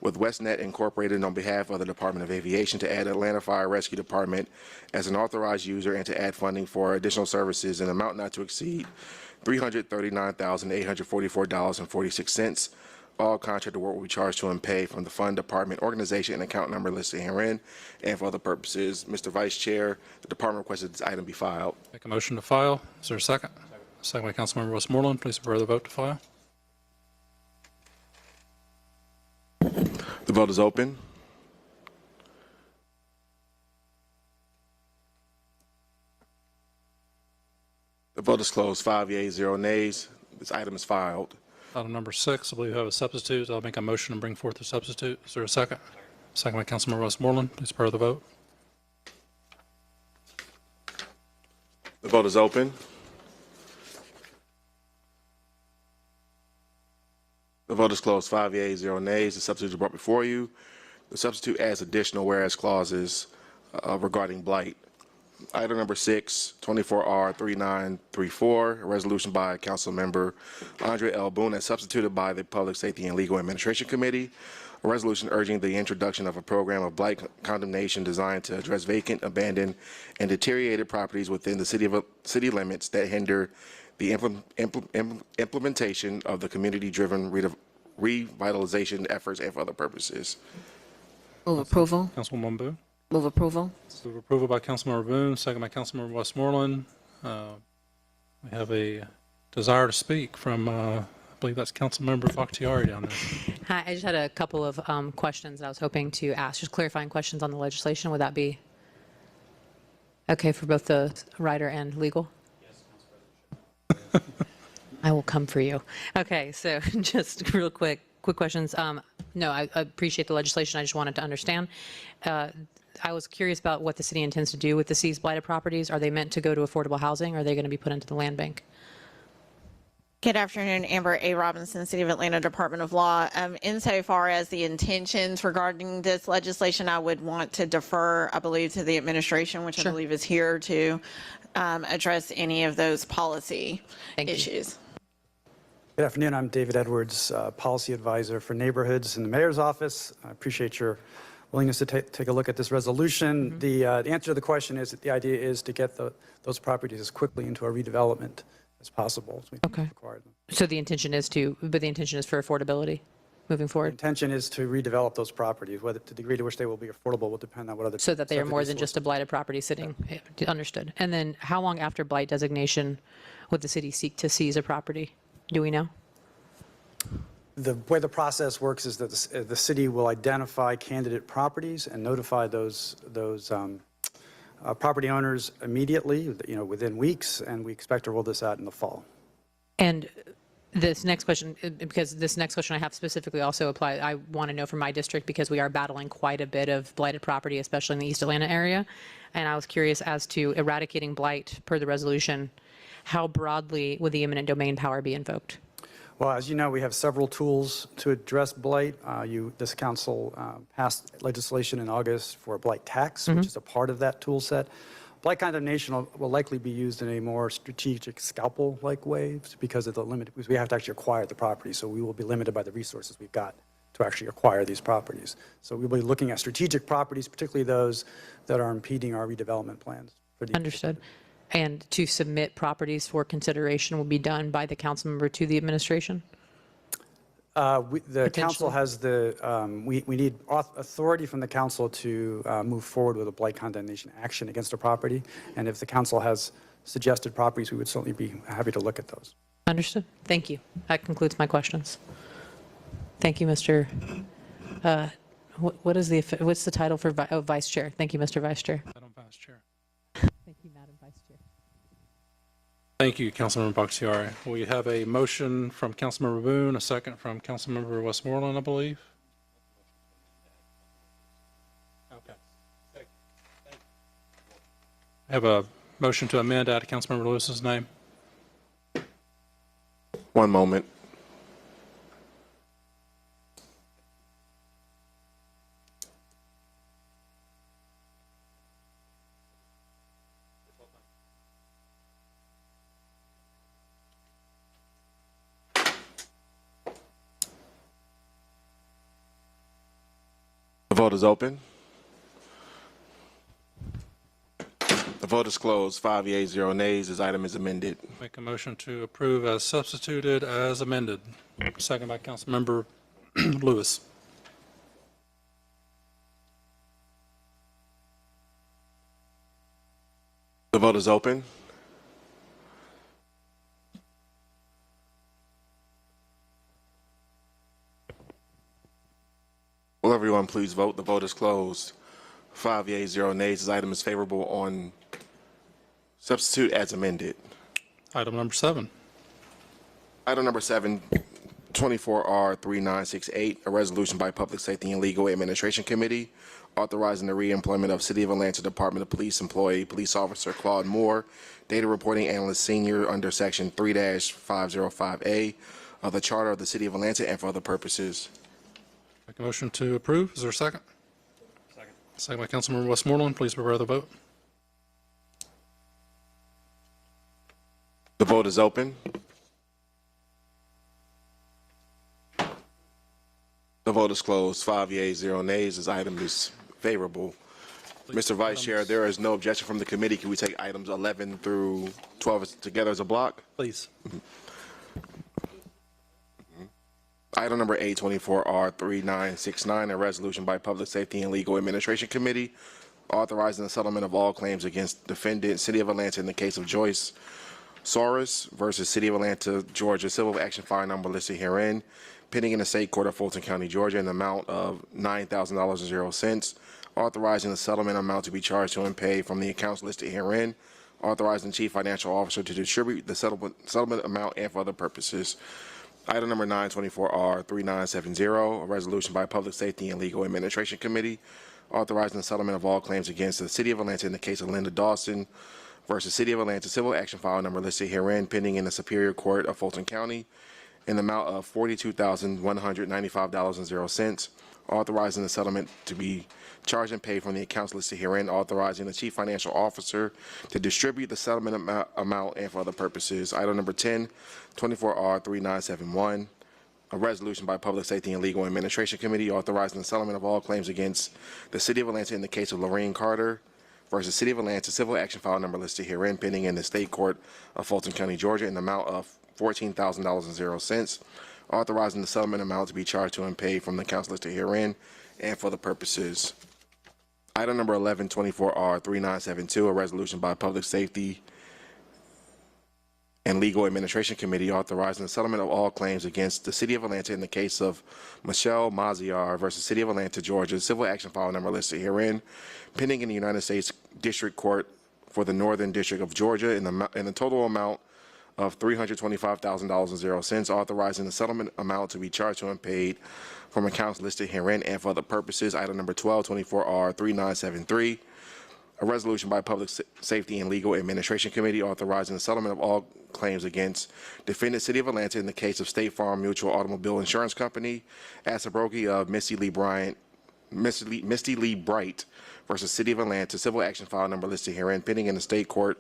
with WestNet Incorporated on behalf of the Department of Aviation to add Atlanta Fire Rescue Department as an authorized user and to add funding for additional services in amount not to exceed $339,844.46. All contracted work will be charged to and paid from the fund, department, organization, and account number listed herein and for other purposes. Mr. Vice Chair, the department requested this item be filed. Make a motion to file. Is there a second? Second by Councilmember Westmoreland. Please prepare the vote to file. The vote is open. The vote is closed. 5 yeas, 0 nays. This item is filed. Item number 6, I believe we have a substitute. I'll make a motion to bring forth the substitute. Is there a second? Second by Councilmember Westmoreland. Please prepare the vote. The vote is open. The vote is closed. 5 yeas, 0 nays. The substitute is brought before you. The substitute adds additional whereas clauses regarding blight. Item number 6, 24R3934, a resolution by Councilmember Andre L. Boone as substituted by the Public Safety and Legal Administration Committee, a resolution urging the introduction of a program of blight condemnation designed to address vacant, abandoned, and deteriorated properties within the city limits that hinder the implementation of the community-driven revitalization efforts and for other purposes. Move approval. Councilwoman Boone. Move approval. Move approval by Councilmember Boone, second by Councilmember Westmoreland. We have a desire to speak from, I believe that's Councilmember Bakhtiari down there. Hi, I just had a couple of questions I was hoping to ask, just clarifying questions on the legislation. Would that be okay for both the writer and legal? Yes, I will come for you. Okay, so just real quick questions. No, I appreciate the legislation. I just wanted to understand. I was curious about what the city intends to do with the seized blighted properties. Are they meant to go to affordable housing, or are they going to be put into the land bank? Good afternoon, Amber A. Robinson, City of Atlanta Department of Law. Insofar as the intentions regarding this legislation, I would want to defer, I believe, to the administration, which Sure. I believe is here to address any of those policy Thank you. issues. Good afternoon. I'm David Edwards, Policy Advisor for Neighborhoods in the Mayor's Office. I appreciate your willingness to take a look at this resolution. The answer to the question is that the idea is to get those properties as quickly into a redevelopment as possible. As we Okay. acquire them. So the intention is but the intention is for affordability moving The forward, intention is to redevelop those properties. Whether the degree to which they will be affordable will depend on what other so that they are more than subsidy just a blighted property sitting. Understood. And then how long after blight designation would the city seek to seize a property? Do we know? The way the process works is that the city will identify candidate properties and notify those property owners immediately, within weeks, and we expect to roll this out in the fall. And this next question, because this next question I have specifically also apply, I want to know from my district because we are battling quite a bit of blighted property, especially in the East Atlanta area. And I was curious as to eradicating blight per the resolution, how broadly would the eminent domain power be invoked? Well, as you know, we have several tools to address blight. This council passed legislation in August for a blight tax, which is a part of that tool set. Blight condemnation will likely be used in a more strategic scalpel-like way because of the limit, because we have to actually acquire the property. So we will be limited by the resources we've got to actually acquire these properties. So we'll be looking at strategic properties, particularly those that are impeding our redevelopment plans. Understood. And to submit properties for consideration will be done by the council member to the administration? The council has we need authority from the council to move forward with a blight condemnation action against a property. And if the council has suggested properties, we would certainly be happy to look at those. Understood. Thank you. That concludes my questions. Thank you, Mr. What's the title for Vice Chair? Thank you, Mr. Vice Chair. Madam Vice Chair. Thank you, Madam Vice Chair. Thank you, Councilmember Bakhtiari. We have a motion from Councilmember Boone, a second from Councilmember Westmoreland, I believe. Okay. I have a motion to amend out of Councilmember Lewis's name. One moment. The vote is open. The vote is closed. 5 yeas, 0 nays. This item is amended. Make a motion to approve as substituted as amended. Second by Councilmember Lewis. The vote is open. Will everyone please vote? The vote is closed. 5 yeas, 0 nays. This item is favorable on substitute as amended. Item number 7. Item number 7, 24R3968, a resolution by Public Safety and Legal Administration Committee authorizing the reemployment of City of Atlanta Department of Police employee, Police Officer Claude Moore, Data Reporting Analyst Senior under Section 3-505A of the Charter of the City of Atlanta and for other purposes. Make a motion to approve. Is there a second? Second. Second by Councilmember Westmoreland. Please prepare the vote. The vote is open. The The vote is closed. 5 yeas, 0 nays. This item is favorable. Mr. Vice Chair, there is no objection from the committee. Can we take items 11 through 12 together as a block? Please. Item number A24R3969, a resolution by Public Safety and Legal Administration Committee authorizing the settlement of all claims against defendant City of Atlanta in the case of Joyce Soros versus City of Atlanta, Georgia, civil action file number listed herein, pending in the State Court of Fulton County, Georgia, in the amount of $9,000.00, authorizing the settlement amount to be charged to and paid from the accounts listed herein, authorizing the Chief Financial Officer to distribute the settlement amount and for other purposes. Item number 924R3970, a resolution by Public Safety and Legal Administration Committee authorizing the settlement of all claims against the City of Atlanta in the case of Linda Dawson versus City of Atlanta, civil action file number listed herein, pending in the Superior Court of Fulton County, in the amount of $42,195.00, authorizing the settlement to be charged and paid from the accounts listed herein, authorizing the Chief Financial Officer to distribute the settlement amount and for other purposes. Item number 10, 24R3971, a resolution by Public Safety and Legal Administration Committee authorizing the settlement of all claims against the City of Atlanta in the case of Lorraine Carter versus City of Atlanta, civil action file number listed herein, pending in the State Court of Fulton County, Georgia, in the amount of $14,000.00, authorizing the settlement amount to be charged to and paid from the accounts listed herein and for the purposes. Item number 11, 24R3972, a resolution by Public Safety and Legal Administration Committee authorizing the settlement of all claims against the City of Atlanta in the case of Michelle Maziar versus City of Atlanta, Georgia, civil action file number listed herein, pending in the United States District Court for the Northern District of Georgia in the total amount of $325,000.00, authorizing the settlement amount to be charged to and paid from accounts listed herein and for other purposes. Item number 12, 24R3973, a resolution by Public Safety and Legal Administration Committee authorizing the settlement of all claims against defendant City of Atlanta in the case of State Farm Mutual Automobile Insurance Company, Asabroki of Misty Lee Bright versus City of Atlanta, civil action file number listed herein, pending in the State Court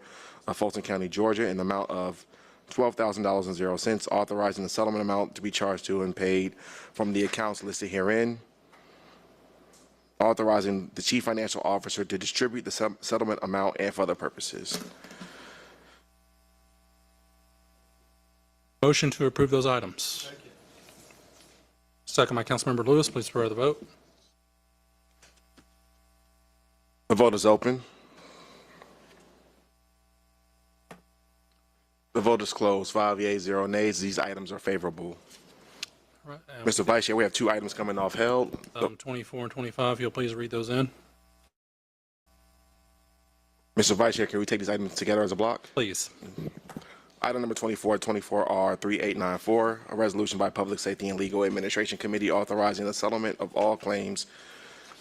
of Fulton County, Georgia, in the amount of $12,000.00, authorizing the settlement amount to be charged to and paid from the accounts listed herein, authorizing the Chief Financial Officer to distribute the settlement amount and for other purposes. Motion to approve those items. Second by Councilmember Lewis. Please refer to the vote. The vote is open. The vote is closed. 5 yeas, 0 nays. These items are favorable. All right, Mr. Vice Chair, we have 2 items coming off held. 24 and 25, you'll please read those in. Mr. Vice Chair, can we take these items together as a block? Please. Item number 24, 24R3894, a resolution by Public Safety and Legal Administration Committee authorizing the settlement of all claims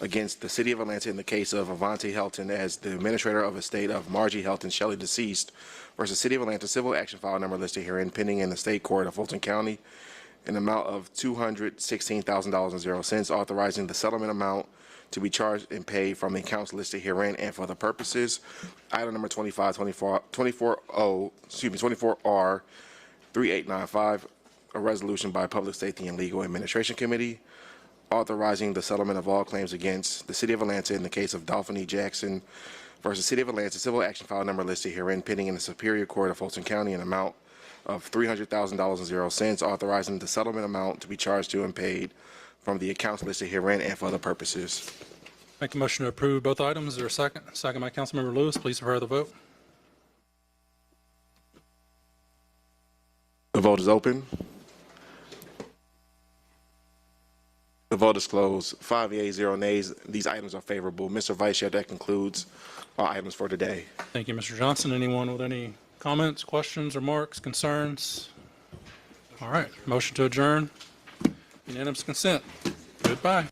against the City of Atlanta in the case of Avante Helton as the administrator of estate of Margie Helton Shelley deceased versus City of Atlanta, civil action file number listed herein, pending in the State Court of Fulton County, in the amount of $216,000.00, authorizing the settlement amount to be charged and paid from the accounts listed herein and for other purposes. Item number 24R3895, a resolution by Public Safety and Legal Administration Committee authorizing the settlement of all claims against the City of Atlanta in the case of Dolphin E. Jackson versus City of Atlanta, civil action file number listed herein, pending in the Superior Court of Fulton County, in amount of $300,000.00, authorizing the settlement amount to be charged to and paid from the accounts listed herein and for other purposes. Make a motion to approve both items. Is there a second? Second by Councilmember Lewis. Please refer to the vote. The vote is open. The vote is closed. 5 yeas, 0 nays. These items are favorable. Mr. Vice Chair, that concludes our items for today. Thank you, Mr. Johnson. Anyone with any comments, questions, remarks, concerns? All right. Motion to adjourn. Unanimous consent. Goodbye.